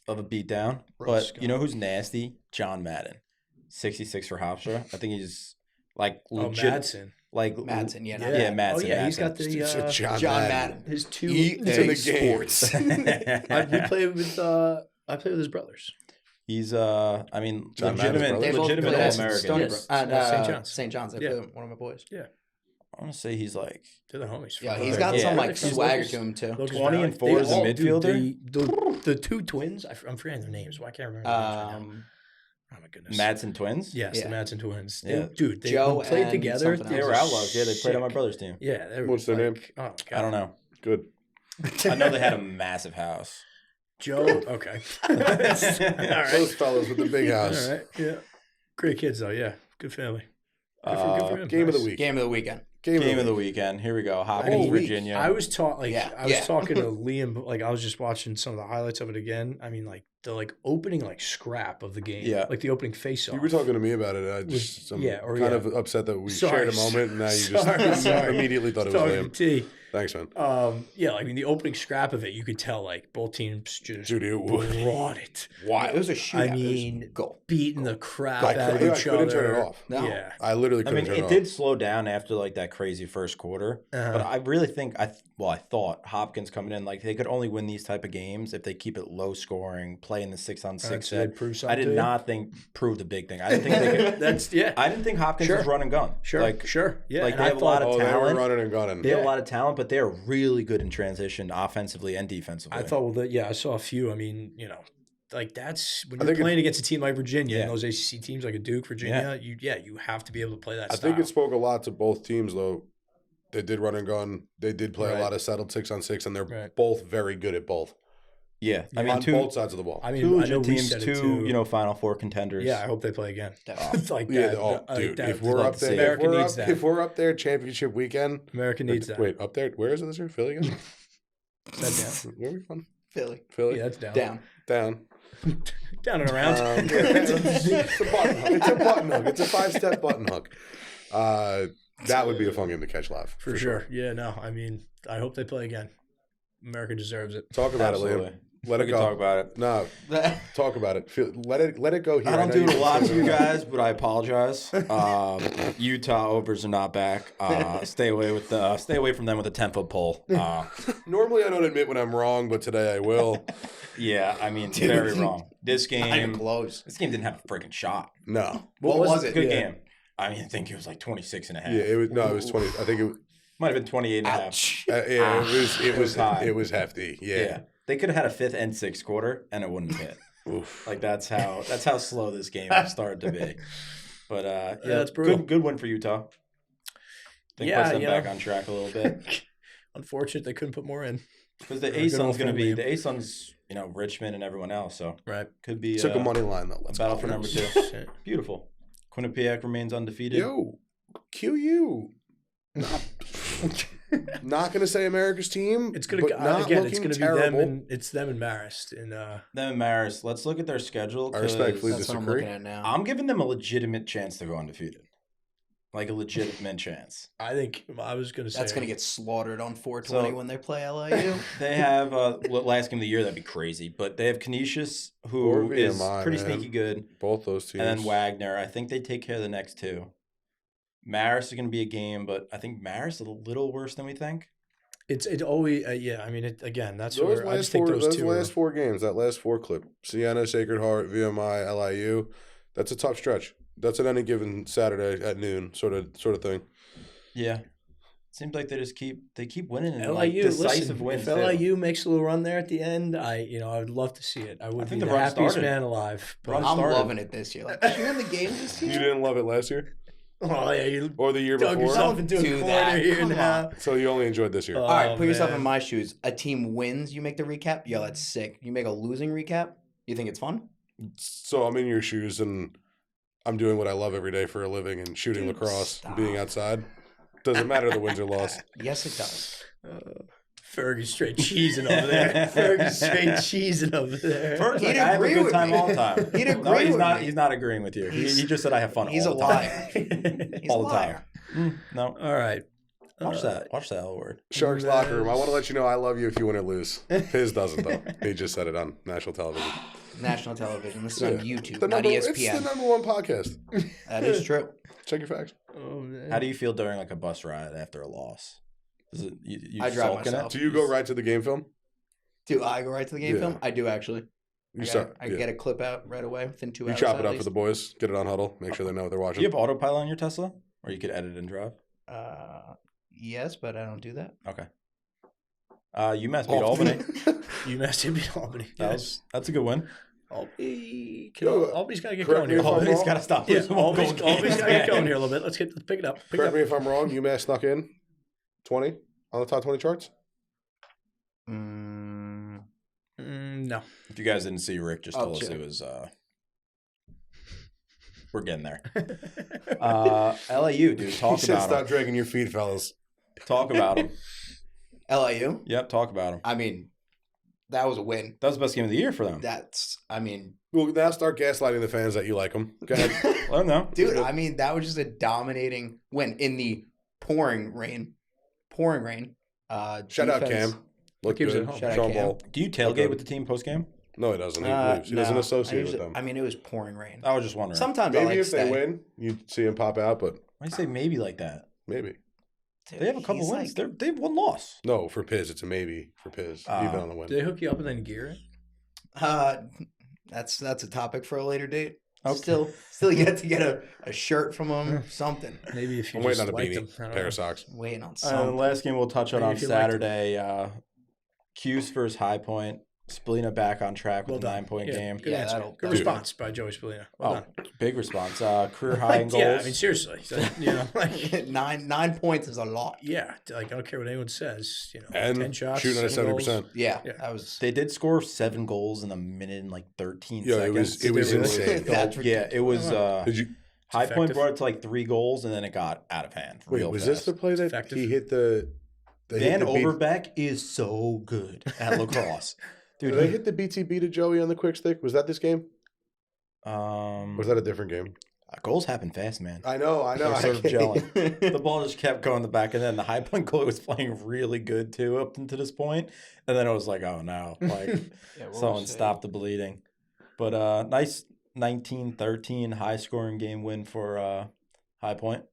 a beatdown. But you know who's nasty? John Madden. 66 for Hofstra. I think he's like legit. Madsen. Like Madsen, yeah. Yeah, Madsen. Oh, yeah, he's Madsen. got the It's John Madden. his two. EA sports. We play with. I play with his brothers. He's John legitimate Madden's legitimate They All both play American. Stony Yes. Brook. St. John's. St. John's. They Yeah. play with one of my boys. I want to say he's like They're the homies. Yeah, from, he's uh, got some like He's swagger Lucas- to him too. Lucas 20 and Valley. 4 as a Dude, midfielder? the two twins. I'm forgetting their names. Why can't I remember their names right now? Oh my goodness. Madsen twins. Yes, Yeah. the Madsen twins. Yeah. Dude, they Joe played and together. something They else. were outlaws. Yeah, they played on my sick. brother's team. Yeah, they were What's their name? Oh God. I don't know. Good. I know they had a massive house. Joe. Okay. All right. Those fellas with the big house. All right. Yeah. Great kids though. Yeah. Good family. Good for him. Game of the Nice. week. Game of the weekend. Game of the weekend. Here we go. Hopkins, Whole week. Virginia. I was talking Yeah, I was yeah. talking to Liam, like I was just watching some of the highlights of it again. I mean, like the opening scrap of the game. Yeah. Like the opening face off. You were talking to me about it. I'm kind of upset that we shared a moment, and now you just immediately thought it was Talking Liam. to T. Thanks, man. Yeah, I mean the opening scrap of it, you could tell like both teams just Dude, it was brought it, It was a shootout. I mean, goal. beating the crap I out of each couldn't other. turn it off. No. Yeah, I literally I couldn't mean, turn it it off. did slow down after like that crazy first quarter, but I really think I thought Hopkins coming in like they could only win these type of games if they keep it low scoring, play in the 6-on-6 so they'd set. prove I something did to you? not think prove the big thing. I didn't think they could. That's yeah, I didn't think Hopkins Sure. was run and gun. sure, like sure, yeah. like and they I have a lot thought of They were talent. running and gunning. They have a lot of talent, but they're really good in transition, offensively and defensively. I thought, I saw a few. I mean, like that's when I you're think playing against a team like Virginia Yeah. and those ACC teams like a Duke, Virginia. You have to be able to play that. I style. think it spoke a lot to both teams, though. They did run and gun. They did play Right. a lot of settled 6-on-6, and they're Right. both very good at both. Yeah, I mean, On two both sides of the ball. I mean, two I know legit we teams, said it two too. Final Four contenders. Yeah, I hope they play again. Definitely. Like Yeah, that. dude, that- if we're love up to see there, it. America needs that. if we're up there championship weekend, America needs that. Wait, up there? Where is it this year? Philly again? Is that Where are we from? Philly. Philly? Yeah, that's down. Down. Down. Down and around. It's a button hook. It's a button hook. It's a 5-step button hook. That would be a fun game to catch live. For sure. Yeah, no. I mean, I hope they play again. America deserves it. Talk about Absolutely. it, Liam. Let We it can go. talk about it. No, talk about it. Let it go here. I don't know do it a you- lot for you guys, but I apologize. Utah overs are not back. Stay away from them with a 10-foot pole. Normally, I don't admit when I'm wrong, but today I will. Yeah, I mean, very wrong. This Not even game close. didn't have a freaking shot. No. What was it? Good Yeah. game. I mean, I think it was like 26 and a half. Yeah, it was. No, it was 20. I think it. Might have been 28 and a half. Ouch. Yeah, it was high. It was hefty. Yeah. Yeah. They could have had a fifth and sixth quarter, and it wouldn't have hit. Oof. Like that's how slow this game started to be. But yeah, that's brutal. good win for Utah. Think Yeah, puts them you back know. on track a little bit. Unfortunate they couldn't put more in. Because the Good A-Sun's old going to friendly. be the A-Sun's, Richmond and everyone else. So Right. could be Took a money line though. a Let's battle go. for number 2. Beautiful. Quinnipiac remains undefeated. Yo, QU. Not going to say America's team. It's gonna but not again. It's looking gonna be terrible. them and Marist and Them and Maris. Let's look at their schedule. I respectfully 'cause That's what I'm disagree. looking at now. I'm giving them a legitimate chance to go undefeated. Like a legitimate chance. I think I was gonna say That's going to get slaughtered on 420 So- when they play LIU. They have last game of the year. That'd be crazy. But they have Canisius, Or who is VMI, pretty man. sneaky good, Both those teams. and then Wagner. I think they take care of the next 2. Maris is going to be a game, but I think Maris is a little worse than we think. it always yeah. I mean, again, that's Those where I last just think four, those those two. last 4 games, that last 4 clip, Siena, Sacred Heart, VMI, LIU, that's a tough stretch. That's at any given Saturday at noon, sort of thing. Yeah. Seems like they keep winning in LIU, decisive listen, wins. if LIU makes a little run there at the end, I would love to see it. I would think be the the run happiest started. man alive. But Run I'm started. loving it this year. Like, did you win the game this You year? didn't love it last year oh yeah, you or the year dug before, yourself into a Do corner that. here Come now. so you only enjoyed this year. All right, put yourself in man. my shoes. A team wins, you make the recap. Yo, that's sick. You make a losing recap. You think it's fun? So I'm in your shoes and I'm doing what I love every day for a living and shooting Dude, lacrosse and stop. being outside. Doesn't matter the wins or loss. Yes, it does. Fergie's straight cheesing over there. Fergie's straight cheesing over there. Ferg's He'd like, I have a agree good with time me. all the time. He'd No, agree he's with not. me. He's not agreeing with you. He just said I have fun He's all a the time. liar. He's All a the liar. time. No, All right. watch that. Watch that L word. Sharks locker room. I want to let you know I love you if you win or lose. Piz doesn't though. He just said it on national television. National television. This is on YouTube, The not it's the ESPN. #1 podcast. That is true. Check your facts. Oh, man. How do you feel during like a bus ride after a loss? Is it you I drive sulk in it? myself. Do you go right to the game film? Do I go right to the game Yeah. film? I do actually. I get a clip out right away within 2 You hours. chop it at up for least. the boys. Get it on huddle. Make sure they know what they're Do watching. you have autopilot on your Tesla, or you could edit and drive? Yes, but I don't do that. Okay. UMass beat Albany. UMass did beat Albany. That's a good win. Albany's got to get correct going me here. if I'm Albany's wrong. got to stop Yeah, losing one Albany's goal got to get games. going here a little bit. Let's pick it up. Correct me if I'm wrong. UMass snuck in 20 on the top 20 charts. No. If you guys didn't see, Rick just told us check. it was. We're getting there. LAU, dude. He Talk said, about "Stop them. dragging your feet, fellas." Talk about them. LIU. Yep, talk about them. I mean, that was a win. That was the best game of the year for them. Well, now start gaslighting the fans that you like them. Go ahead. Let them know. Dude, I mean, that was just a dominating win in the pouring rain. Shout out defense- Cam. Look He was good. at home. Shout out Sean Cam. Ball. Do you tailgate with the team post game? No, he doesn't. He leaves. He no, doesn't I associate with usually- them. I mean, it was pouring rain. I was just wondering. Sometimes I Maybe like if to they stay. win, you'd see him pop out, but Why do you say maybe like that? maybe. Dude, They have a couple he's wins. like- They have one loss. No, for Piz, it's a maybe for Piz, even on the win. Did they hook you up and then gear it? That's a topic for a later date. Okay. Still yet to get a shirt from him. Something. Maybe if you I'm waiting just on a liked beanie, them. I don't pair know. of socks. Waiting on The something. last game we'll touch on Maybe on if you liked them. Saturday. Cuse versus High Point. Spalina back on track with Well a done. 9-point Yeah, game. Good Yeah, answer. that'll- Good that'll- response by Joey Spalina. Well done. Big response. Career high in goals. Yeah, I mean seriously. Like, nine points is a lot. yeah, like I don't care what anyone says. 10 And shots, shooting at 7 goals. 70%. Yeah, Yeah. that was. They did score 7 goals in a minute and like 13 Yeah, seconds. it was Did they really? insane. That's Yeah, it was. Did you? High Point effective. brought it to like 3 goals and then it got out of hand. Wait, real was fast. this the play that Effective. he hit the? They Dan hit the Overbeck is so good at lacrosse. Did Dude, they hit the BTB to Joey on the quick stick? Was that this game? um, Or was that a different game? goals happen fast, man. I know. They're I sort of can't- gelling. The ball just kept going the back, and then the High Point goalie was playing really good too up until this point, and then it was like, oh no, like someone stop the bleeding. But nice 19-13 high scoring game win for High Point.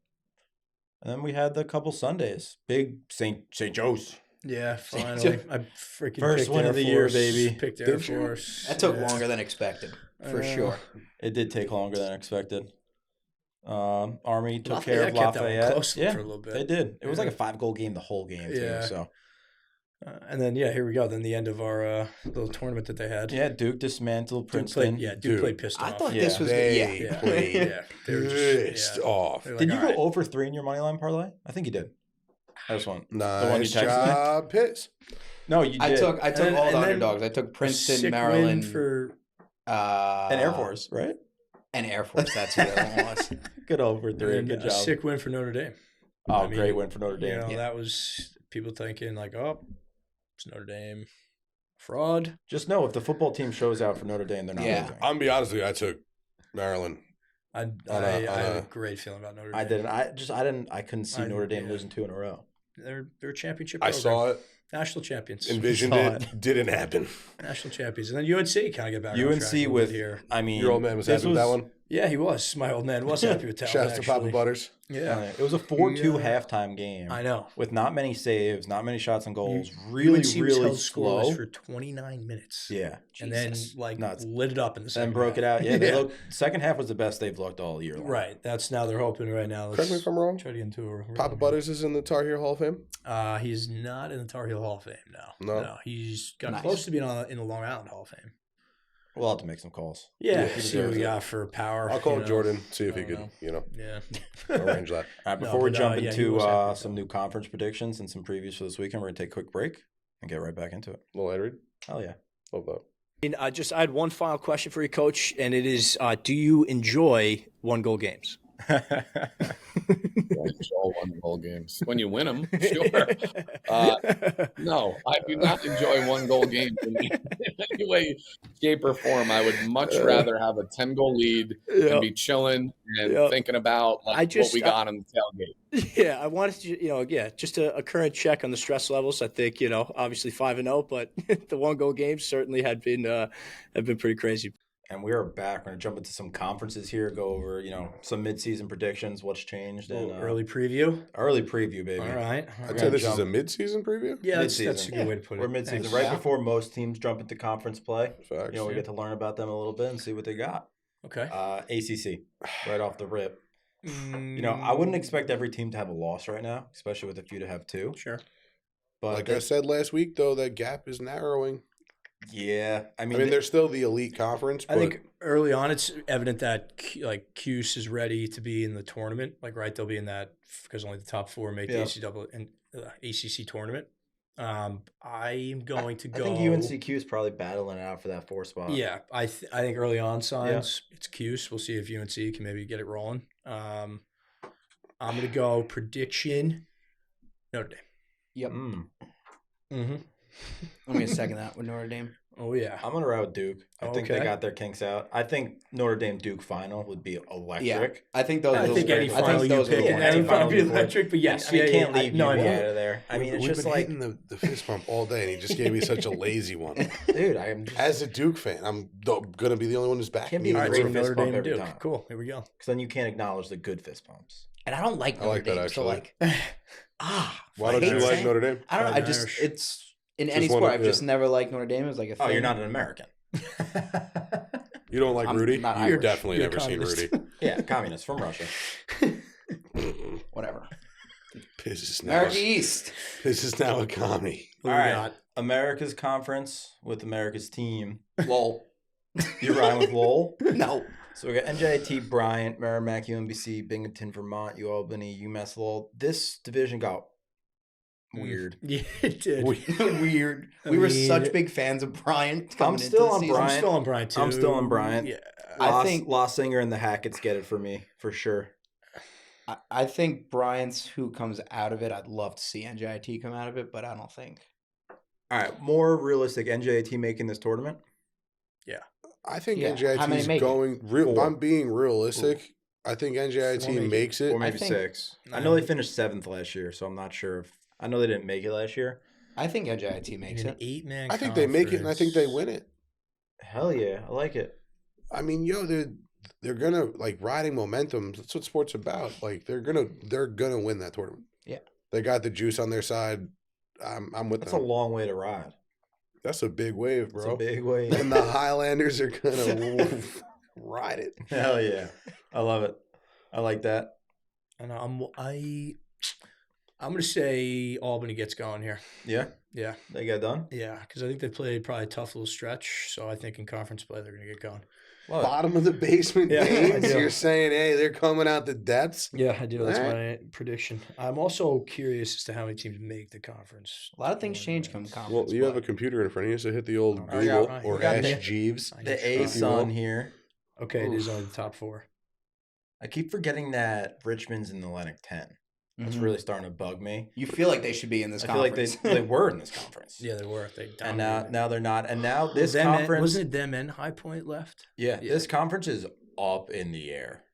And then we had the couple Sundays. Big St. Joe's. Yeah, finally. I freaking First picked win Air of the year, Force, baby. Picked Air Did you? Force. That took Yeah. longer than expected, for Uh, sure. It did take longer than expected. Army took Lafayette care of kept that one Lafayette. close Yeah, for a little bit. they did. It was like Yeah. a 5-goal game the whole game too. Yeah. So And then here we go. Then the end of our little tournament that they had. yeah, Duke dismantled Duke Princeton. played. Yeah, Duke Dude, played pissed I off. thought Yeah. this was They yeah, played yeah. They were pissed just off. They were Did like, you go "All right." over 3 in your money line parlay? I think you did. I just want. one you Nice texted me? job, Piz. No, you did. I took And all the then underdogs. I took A Princeton, sick Maryland, win for and Air Force, right? and Air Force. That's who the other one was. Good over 3. and Good a job. sick win for Notre Dame. Oh, I mean, great win for Notre Dame. You know, that was people thinking like, oh, it's Notre Dame fraud. Just know if the football team shows out for Notre Dame, they're not Yeah. losing. I'm gonna be honest with you. I took Maryland. I On had a- a great feeling about Notre Dame. I didn't. I couldn't see I- Notre Dame yeah. losing 2 in a row. They're a championship. I Program. saw it, National champions. envisioned Saw it, didn't happen. National champions, and then UNC kind of get back. on track a UNC little with bit here. I mean, Your old man was this happy with that one. Yeah, he was. My old man was happy with Talon. Shout out to Papa Butters. Yeah. It was a 4-2 Yeah. halftime game. I know. With not many saves, not many shots on goals. UNC Really, was really held slow. scoreless for 29 minutes. Yeah. And then, Nuts. lit it up in the second Then broke half. it out. Yeah, they looked. Second half was the best they've looked all year long. Right. That's now they're hoping right now. Correct me if I'm wrong. Try to get into a Papa Butters is in the Tar Heel Hall of Fame? He's not in the Tar Heel Hall of Fame, no. No? He's got Nice. close to being in the Long Island Hall of Fame. We'll have to make some calls. Yeah, he see what we deserves it. got for power. I'll call you know. Jordan, see if I he don't can, know. Yeah. arrange that. All right, No, before we but, jump yeah, he into was happy with some new conference predictions and some previews for this weekend, we're going to take a quick break and get right back into it. Little ad read? Hell yeah. Love that. I had one final question for you, Coach, and it is: do you enjoy one-goal games? It's all 1-goal games. When you win them, sure. No, I do not enjoy 1-goal games in any way, shape, or form. I would much rather have a 10-goal lead and be chilling and thinking about what we got on the tailgate. Yeah, I wanted to, just a current check on the stress levels. I think, obviously 5-0, but the 1-goal games certainly have been pretty crazy. And we are back. We're going to jump into some conferences here, go over, some midseason predictions, what's changed. And Early preview. Early preview, baby. All right. I'd say this is a mid-season preview? Yeah, that's a Mid-season. good way to put it. We're midseason, Thanks. right before most teams jump into conference play. Facts. We get to learn about them a little bit and see what they got. Okay. ACC, right off the rip. I wouldn't expect every team to have a loss right now, especially with a few to have two. Sure. But Like I said last week, though, that gap is narrowing. yeah, I mean, they're still the elite conference, but I think early on it's evident that Cuse is ready to be in the tournament. They'll be in that because only the top 4 make the ACC tournament. I'm going to go. I think UNCQ is probably battling it out for that 4 spot. Yeah, I think early on signs it's Cuse. We'll see if UNC can maybe get it rolling. I'm going to go prediction Notre Dame. Yep. Mm-hmm. I'm going to second that with Notre Dame. Oh, yeah. I'm going to ride with Duke. I think they Okay. got their kinks out. I think Notre Dame Duke final would be electric. Yeah. I think those. I think any I final think you those pick are in the any ones. final would be Final electric, but yes. I mean, you can't leave no, I UB know. out of there. I mean, it's we've just been like, hitting the fist bump all day, and he just gave me such a lazy one. dude, I am just As a Duke fan, I'm going to be the only one who's back. Can't be All right, great so fist Notre bump Dame every Duke. time. Cool. Here we go. because then you can't acknowledge the good fist bumps. And I don't like Notre like that, Dame. So actually. Why I don't hate you like saying- Notre Dame? I don't know. Pride I just Irish. it's in Just any wanna- sport. I've yeah. just never liked Notre Dame. It's like a thing. Oh, you're not an American. You don't like I'm Rudy? not You've Irish. definitely You're never seen communist. Rudy. Yeah, communist from Russia. Whatever. This is now, America East. this is now a commie. Who All we right. got? America's conference with America's team. Lol. You're riding with Lowell. No. So we got NJIT, Bryant, Merrimack, UMBC, Binghamton, Vermont, UAlbany, UMass Lowell. This division got weird. Yeah, it did. Weird. I We were mean- such big fans of Bryant. coming into still the on season. Bryant. I'm still on Bryant, too. I'm still on Bryant. Yeah. I think- Lossinger and the Hackett's get it for me, for sure. I think Bryant's who comes out of it. I'd love to see NJIT come out of it, but I don't think. All right, more realistic, NJIT making this tournament? I think Yeah. How NJIT many is make it? going real. 4. I'm being realistic. I think Four NJIT make it. makes it. Or maybe think- 6. I know they finished 7th last year, so I'm not sure if – I know they didn't make it last year. I think NJIT makes In it. an 8-man I think they make it, and I think they win it. Hell yeah, I like it. I mean, they're gonna riding momentum. That's what sports about. They're gonna win that tournament. Yeah. They got the juice on their side. I'm with That's a them. long way to ride. That's a big wave, It's bro. a big way. And the Highlanders are gonna ride it. Hell yeah. I love it. I like that. And I'm going to say Albany gets going here. Yeah, Yeah. they got done. Yeah, because I think they played probably a tough little stretch. So I think in conference play, they're going to get going. Love it. Bottom of the basement Yeah, I games. do. You're saying, hey, they're coming out the depths. Yeah, I do. That's All my prediction. I'm also curious as to how many teams make the conference. A lot of things change come Well, conference. you have a play. computer in front of you, so hit the old Oh, yeah, Google right. or We got Ask the- Jeeves. I The guess. A you will. Sun here. Okay, it is Oof. on the top 4. I keep forgetting that Richmond's in the Atlantic 10. That's Mhm. really starting to bug me. You feel like they should be in this I feel like conference. they were in this conference. Yeah, they were. They And dominated. now they're not. And now this Them and- conference, wasn't it them and High Point left? yeah, Yeah. this conference is up in the air.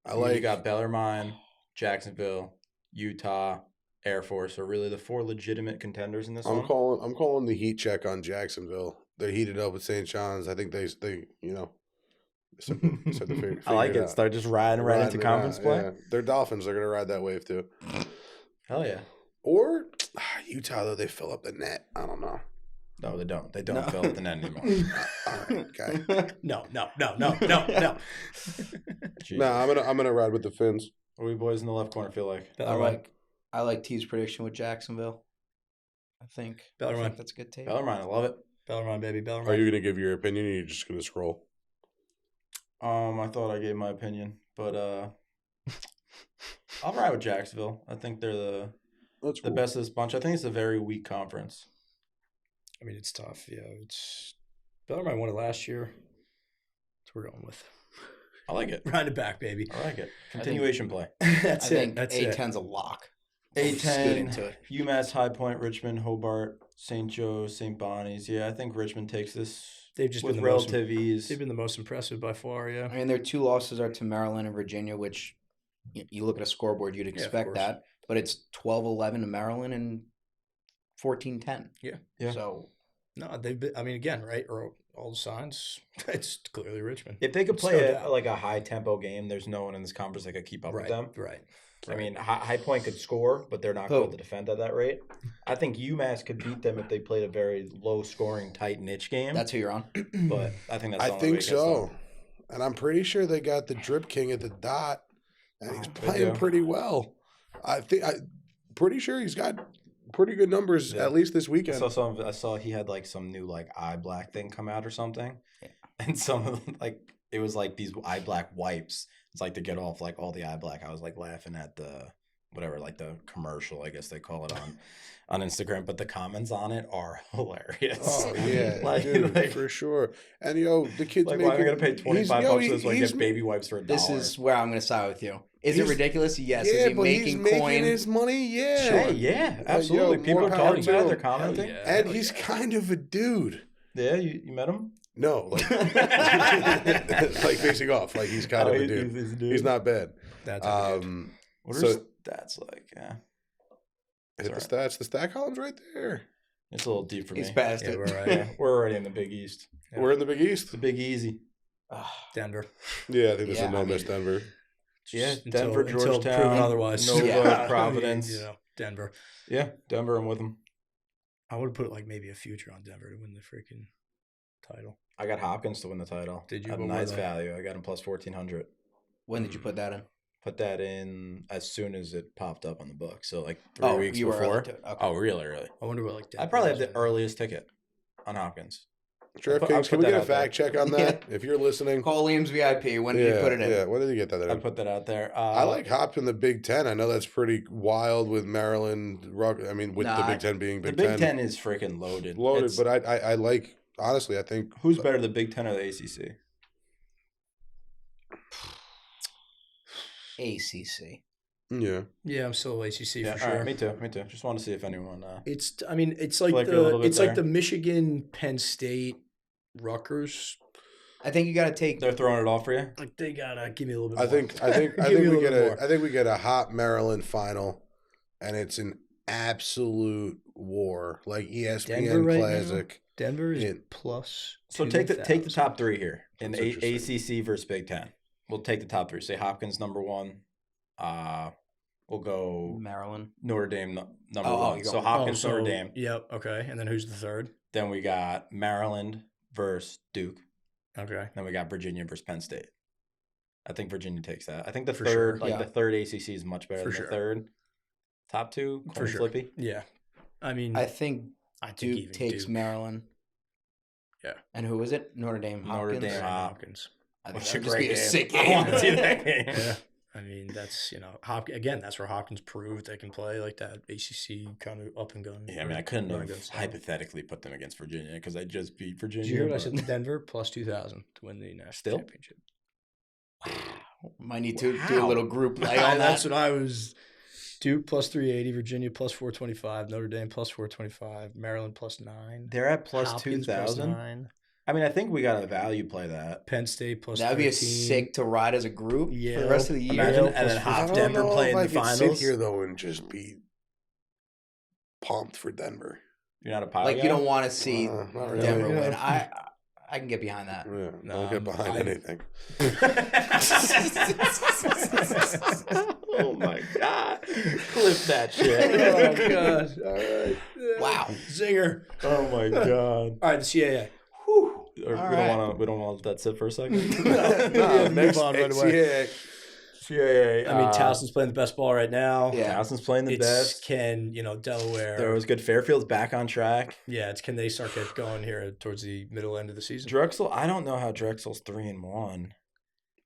I You like. got Bellarmine, Jacksonville, Utah, Air Force are really the 4 legitimate contenders in this I'm one. calling the heat check on Jacksonville. They're heated up with St. John's. I think they I like it. Start just riding right into conference play. Yeah. They're Dolphins. They're going to ride that wave too. Hell yeah. Or Utah, though, they fill up the net. I don't know. No, they don't. They don't fill up the net anymore. All right, okay. No. No, I'm gonna ride with the Fins. What do we boys in the left corner feel like? I like T's prediction with Jacksonville. I think that's a good take. Bellarmine, I love it. Bellarmine, baby, Bellarmine. Are you gonna give your opinion, or are you just gonna scroll? I thought I gave my opinion, but I'll ride with Jacksonville. I think they're the best of this bunch. I think it's a very weak conference. I mean, it's tough. Yeah, Bellarmine won it last year. That's what we're going with. I like it. Ride it back, baby. I like it. Continuation play. That's it. That's A10's a lock. A10, UMass, High Point, Richmond, Hobart, St. Joe, St. Bonnie's. Yeah, I think Richmond takes this They've just with been relative ease. They've been the most impressive by far, yeah. I mean, their 2 losses are to Maryland and Virginia, which you look at a scoreboard, you'd expect that. But it's 12-11 to Maryland and 14-10. Yeah. So no, they've been. I mean, again, right? Or all the signs. It's clearly Richmond. If they could play a high tempo game, there's no one in this conference that could keep up with them. Right. I mean, High Point could score, but they're not going to defend at that rate. I think UMass could beat them if they played a very low-scoring, tight niche game. That's who you're on. But I think that's. I think so, and I'm pretty sure they got the Drip King at the dot, and he's playing pretty well. I'm pretty sure he's got pretty good numbers at least this weekend. I saw he had like some new like eye black thing come out or something, and some of them, like it was like these eye black wipes. It's like to get off like all the eye black. I was like laughing at the whatever, like the commercial, I guess they call it on Instagram. But the comments on it are hilarious. Oh yeah, dude, for sure. And the kids like, why am I gonna pay $25 for this when I get baby wipes for $1? This is where I'm gonna side with you. Is it ridiculous? Yes. Is he making coin? His money? Yeah. Sure, yeah, absolutely. People are talking about it. They're commenting. Yeah. And he's kind of a dude. Yeah, you met him? No, like facing off, like he's kind of a dude. He's not bad. That's what are stats like? Yeah, hit the stats. The stat column's right there. It's a little deep for me. He's past it. We're already in the Big East. Yeah. We're in the Big East. The Big Easy. Denver. Yeah, I think this is no miss Denver. Yeah, Denver, Georgetown, proven otherwise. Nova, Providence. Denver. Yeah, Denver. I'm with them. I would put like maybe a future on Denver to win the freaking title. I got Hopkins to win the title. Did you? At a nice value. I got him plus 1,400. When did you put that in? Put that in as soon as it popped up on the book. So like 3 weeks before. Okay. Oh, really early. I wonder what I probably have the earliest ticket on Hopkins. DraftKings, can we get a fact check on that? If you're listening. Call Liam's VIP. When did you put it in? Yeah, when did you get that in? I put that out there. I like Hop in the Big Ten. I know that's pretty wild with Maryland. The Big Ten being Big Ten. The Big Ten is freaking loaded. But I like, honestly, I think. Who's better, the Big Ten or the ACC? ACC. Yeah, I'm still ACC for sure. All right, me too. Just want to see if anyone. It's like the Michigan, Penn State, Rutgers. I think you got to take. They're throwing it off for you. Like they gotta give me a little bit. I think we get a hot Maryland final, and it's an absolute war, like ESPN Classic. Denver is plus. So take the top 3 here in the ACC versus Big Ten. We'll take the top 3. Say Hopkins number 1. We'll go Maryland, Notre Dame number 1. So Hopkins, Notre Dame. Yep. Okay. And then who's the third? Then we got Maryland versus Duke. Okay. Then we got Virginia versus Penn State. I think Virginia takes that. I think the the third ACC is much better than the third. Top 2, for sure. Flippy. Yeah. I mean, I think Duke takes Maryland. Yeah. And who is it? Notre Dame. Hopkins. I think that would just be a sick game. I want to see that game. Yeah. I mean, that's, again, that's where Hopkins proved they can play like that ACC kind of up and going. Yeah, I mean, I couldn't have hypothetically put them against Virginia because I just beat Virginia. Did you hear what I said? Denver plus 2,000 to win the national championship. Wow. Might need to do a little group play on that. That's what I was. Duke plus 380, Virginia plus 425, Notre Dame plus 425, Maryland plus 9. They're at plus 2,000. I mean, I think we got to value play that. Penn State plus That'd 13. be a sick to ride as a group for the rest of the year. Imagine, and then Hop Denver playing the finals. Sit here though and just be pumped for Denver. You're not a pilot. Like you don't want to see Denver win. I can get behind that. Yeah, don't get behind anything. Oh my god! Clip that shit. Oh god! All right. Wow. Zinger. Oh my god! All right, the CAA. Whew. We right. don't want to let that sit for a second. No, next on right away. CAA. I mean, Towson's playing the best ball right now. Yeah. Towson's playing the best. Can Delaware? There was good. Fairfield's back on track. Yeah, can they start get going here towards the middle end of the season? Drexel. I don't know how Drexel's 3-1.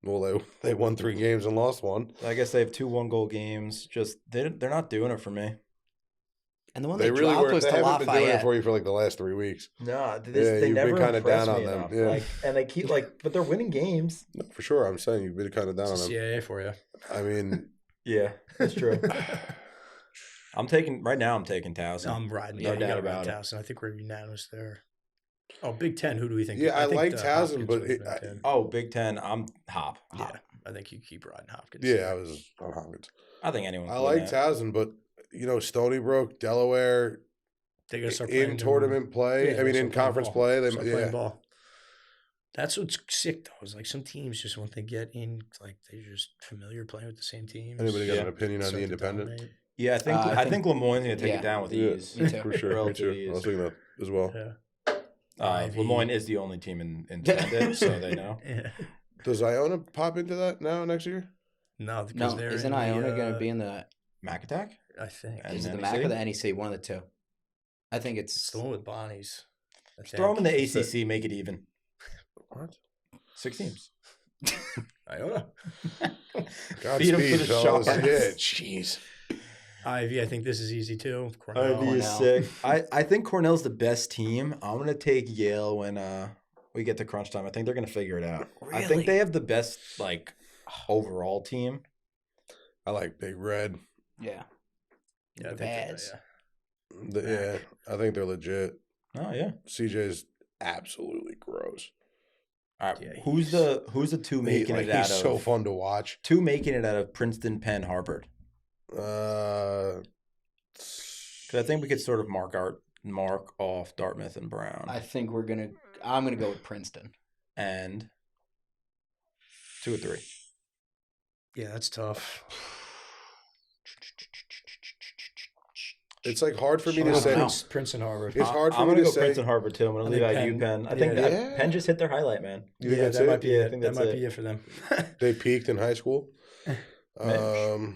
Well, they won 3 games and lost 1. I guess they have 2 1-goal games. Just they're not doing it for me. And the one They they really dropped were. was They to haven't been doing it Lafayette. for you for like the last 3 weeks. No, Yeah, they you've never been kinda impressed down me on them, enough. yeah. Like, and they keep but they're winning games. No, for sure, I'm saying you've been kind of down It's on a them. CAA for you. I mean, Yeah, that's true. I'm taking Towson. I'm riding. No Yeah, you doubt got to about ride it. Towson. I think we're unanimous there. Oh, Big Ten. Who do we think? Yeah, I think like the Towson, Hopkins but wins it- Big Ten. Oh, Big Ten. I'm Hop. Yeah, I think you keep riding Hopkins. yeah, I was on Hopkins. I think anyone. I can like win that. Towson, but Stony Brook, Delaware, They're gonna start in playing tournament play. Yeah, I mean, they're in start playing conference ball. play, they Start playing yeah. ball. That's what's sick though. Is like some teams just once they get in, like they're just familiar playing with the same teams. Anybody got Yeah. an opinion on Start the to independent? dominate. Yeah, I I think Lemoyne's gonna take yeah. it down with Yeah. ease. Me too. For sure, me Relative too. ease. I was thinking that as well. Yeah. Ivy. Lemoyne is the only team in independent, so they know. Yeah. Does Iona pop into that now next year? No, because No, they're isn't in Iona the, going to be in the? Mac Attack. I think And Is it the NEC? MAC or the NEC? One of the two. I think it's it's. the one with Bonnie's. I Throw them in think. the ACC, make it even. What? 6 teams. Iona. Feed 'em for Godspeed, the fellas. Sharks. Yeah, jeez. Ivy, I think this is easy too. Cornell. Ivy is Cornell. sick. I think Cornell's the best team. I'm gonna take Yale when we get to crunch time. I think they're gonna figure it out. I Really? think they have the best overall team. I like Big Red. Yeah. Yeah, I think Bears. Yeah, I think they're legit. Oh yeah. CJ's absolutely gross. All right. Yeah, who's the two making it out He's of? so fun to watch. Two making it out of Princeton, Penn, Harvard. Uh, Because I think we could sort of mark off Dartmouth and Brown. I'm gonna go with Princeton. And 2 or 3. Yeah, that's tough. it's like hard for me to Sure. say. Wow. Princeton Harvard. It's hard for I'm me gonna to go say. Princeton, Harvard too. I'm gonna I leave think out Penn- UPenn. I think yeah. Penn just hit their highlight, man. You think Yeah, that's that it? might be it. I think That that's might it. be it for them. They peaked in high school.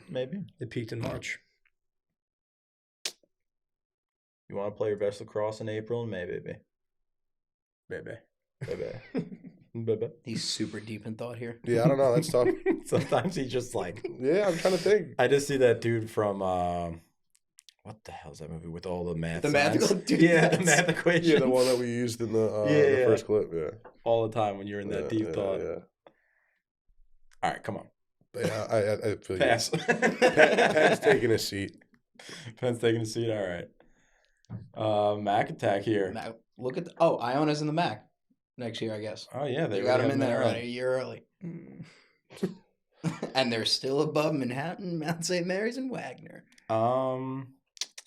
Maybe. They peaked in March. You want to play your best lacrosse in April? Maybe. Baby. Baby. He's super deep in thought here. Yeah, I don't know. That's tough. Sometimes he just Yeah, I'm trying to think. I just see that dude from what the hell is that movie with all the math? The signs? math dude, Yeah, the that's- math equations. Yeah, the one that we used in the Yeah. first clip. Yeah, all the time when you're in that deep thought. Yeah, All right, come on. yeah. I feel you. Pass. Penn's taking a seat. Penn's taking a seat. All right. Mac Attack here. Look at Iona's in the MAC next year, I guess. Oh yeah, They they got really him in have there early. already, a year early. And they're still above Manhattan, Mount St. Mary's, and Wagner.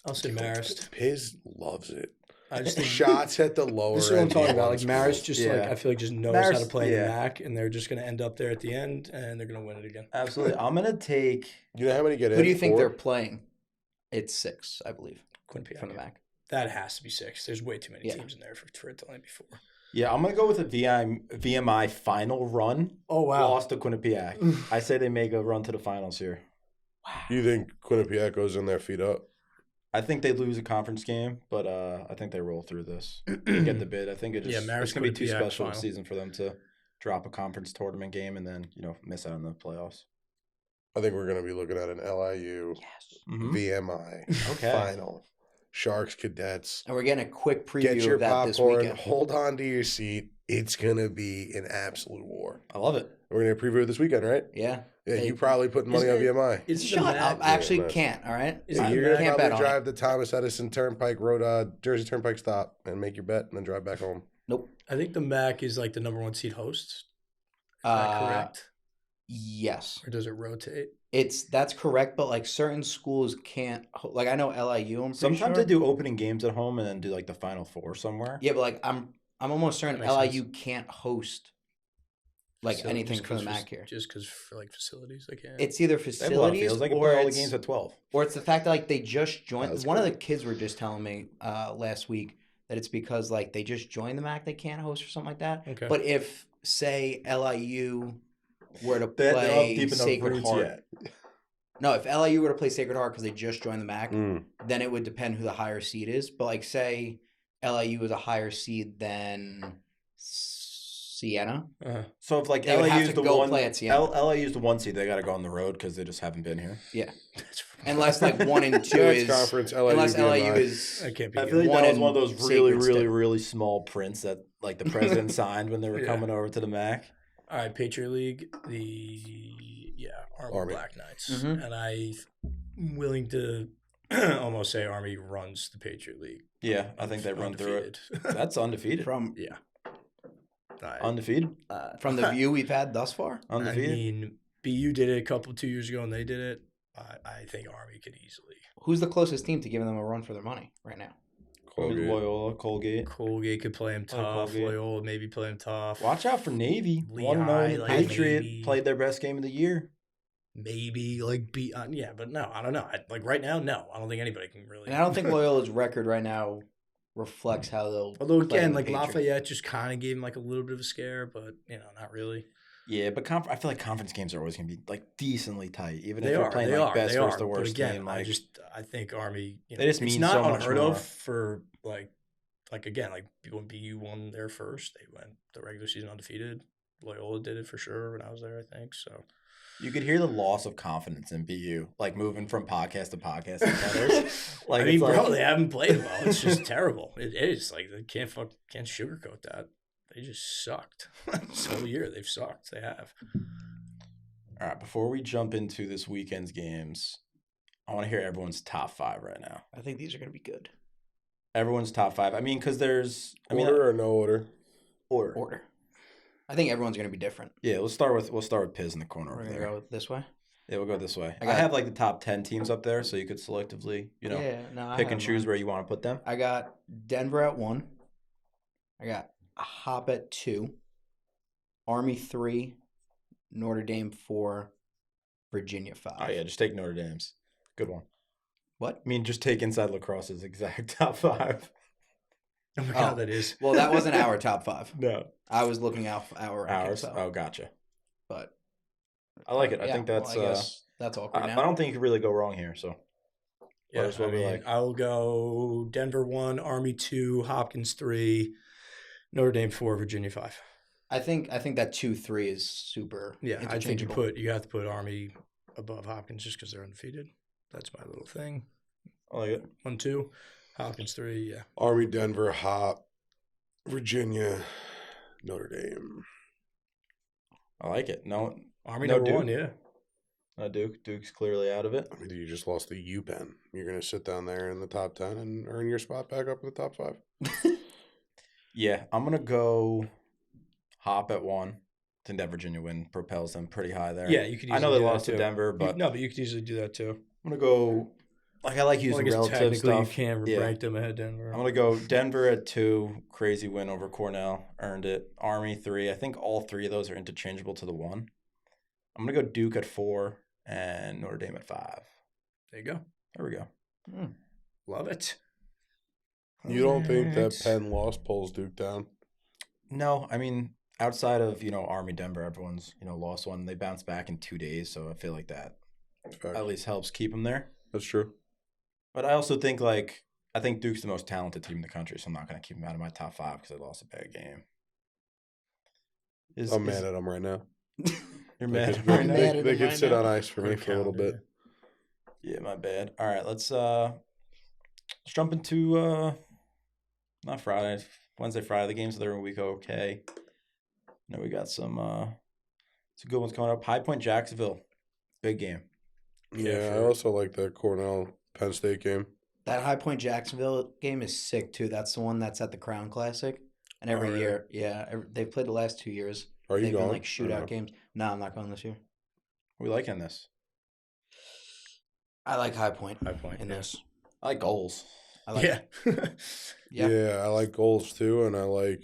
I'll say Marist. Piz loves it. I just think Shots at the lower this is what I'm end. talking about. Like schools. Marist just like Yeah. I feel like just knows how to Marist, play yeah. the MAC, and they're just gonna end up there at the end, and they're gonna win it again. Absolutely. I'm gonna take. You know how many get in? Who do you think 4? they're playing? It's 6, I believe, Quinnipiac. from the MAC. That has to be 6. There's way too many Yeah. teams in there for it to only be 4. Yeah, I'm gonna go with a VMI final run. Oh Lost to Quinnipiac. I say they make a run to the finals here. You think Quinnipiac goes in there feet up? I think they lose a conference game, but I think they roll through this. Get the bid. I think it's Marist gonna be too Quinnipiac special a final. season for them to drop a conference tournament game and then miss out on the playoffs. I think we're going to be looking at an LIU Mhm. VMI Okay. final. Sharks Cadets. And we're getting a quick preview Get your of that this popcorn. weekend. Hold on to your seat. It's going to be an absolute war. I love it. We're going to preview it this weekend, right? Yeah. Yeah, Hey, you probably putting money on isn't it- VMI. It's the Shut MAC. up. I actually man. can't, all right? Is Yeah, it you're the going to Can't bet probably on it. drive the Thomas Edison Turnpike Road, Jersey Turnpike stop and make your bet and then drive back home. Nope. I think the MAC is like the number 1 seed host. Is that correct? Yes. Or does it rotate? That's correct, but like certain schools can't. Like I know LIU. I'm pretty Sometimes sure. they do opening games at home and then do like the final 4 somewhere. Yeah, but like I'm almost certain LIU can't host anything for the MAC here. Just because for facilities, they can't. It's either facilities they can play all the games at 12. Or it's the fact that they just joined. One of the kids were just telling me last week that it's because they just joined the MAC, they can't host or something like that. Okay. But if say LIU were to play Sacred Heart. No, if LIU were to play Sacred Heart because they just joined the MAC, then it would depend who the higher seed is. But say LIU is a higher seed than Siena. So if LIU is the one, LIU is the 1 seed, they got to go on the road because they just haven't been here. Yeah, unless 1 and 2 is conference. Unless LIU is, I can't be. I feel like that was one of those really small prints that the president signed when they were coming over to the MAC. All right, Patriot League, Army Black Knights, and I'm willing to almost say Army runs the Patriot League. Yeah, I think they run through it. That's undefeated. Undefeated? From the view we've had thus far? Undefeated? I mean, BU did it 2 years ago, and they did it. I think Army could easily. Who's the closest team to giving them a run for their money right now? Colgate. Loyola, Colgate. Colgate could play him tough. Loyola maybe play him tough. Watch out for Navy. Lehigh, Patriot played their best game of the year. Maybe but no, I don't know. Right now, no, I don't think anybody can really. And I don't think Loyola's record right now reflects how they'll. Although again, Lafayette just kind of gave him a little bit of a scare, but not really. Yeah, but I feel like conference games are always going to be decently tight, even if they're you're playing best versus the worst game. I think Army. They just mean it's not so much unheard more. of for again when BU won there first, they went the regular season undefeated. Loyola did it for sure when I was there, I think so. You could hear the loss of confidence in BU, moving from podcast to podcast. They haven't played well. It's just terrible. It is they can't sugarcoat that. They just sucked. This whole year they've sucked. They have. All right, before we jump into this weekend's games, I want to hear everyone's top 5 right now. I think these are going to be good. Everyone's top 5. I mean, because there's order or no order? Order. I think everyone's going to be different. Yeah, we'll start with Piz in the corner over there. Go this way. Yeah, we'll go this way. I have the top 10 teams up there, so you could selectively, pick and choose where you want to put them. I got Denver at 1. I got Hop at 2. Army 3. Notre Dame 4. Virginia 5. Oh yeah, just take Notre Dame's. Good one. What? I mean, just take Inside Lacrosse's exact top 5. Oh my God, that is. Well, that wasn't our top 5. No. I was looking out for ours. So. Oh, gotcha. But I like it. I think that's. I guess that's awkward now. I don't think you could really go wrong here. So. Yeah, I'll go Denver 1, Army 2, Hopkins 3, Notre Dame 4, Virginia 5. I think that 2-3 is super. Yeah, I think you have to put Army above Hopkins just because they're undefeated. That's my little thing. I like it. 1-2, Hopkins 3. Yeah. Army, Denver, Hop, Virginia, Notre Dame. I like it. No Army number Duke. 1. Yeah. Duke. Duke's clearly out of it. I mean, you just lost the UPenn. You're going to sit down there in the top 10 and earn your spot back up in the top 5. Yeah, I'm going to go Hop at 1. I think that Virginia win propels them pretty high there. Yeah, you could. I know they lost to Denver, but but you could easily do that too. I'm gonna go. I like using relative stuff. You can't rank them ahead Denver. I'm gonna go Denver at 2. Crazy win over Cornell, earned it. Army 3. I think all 3 of those are interchangeable to the 1. I'm gonna go Duke at 4 and Notre Dame at 5. There you go. There we go. Love it. You don't think that Penn loss pulls Duke down? No, I mean, outside of, Army, Denver, everyone's, lost one. They bounced back in 2 days, so I feel like that at least helps keep them there. That's true. But I also think, I think Duke's the most talented team in the country, so I'm not going to keep them out of my top 5 because they lost a bad game. I'm mad at them right now. You're mad right now? They could sit on ice for me for a little bit. Yeah, my bad. All right, let's jump into not Friday, Wednesday, Friday. The games during the week okay. Now we got some good ones coming up. High Point, Jacksonville, big game. Yeah, I also like that Cornell Penn State game. That High Point Jacksonville game is sick too. That's the one that's at the Crown Classic, and every year, they've played the last 2 years. Are you going? Been shootout games. No, I'm not going this year. We liking this. I like High Point. In this. I like goals. I like Yeah, I like goals too, and I like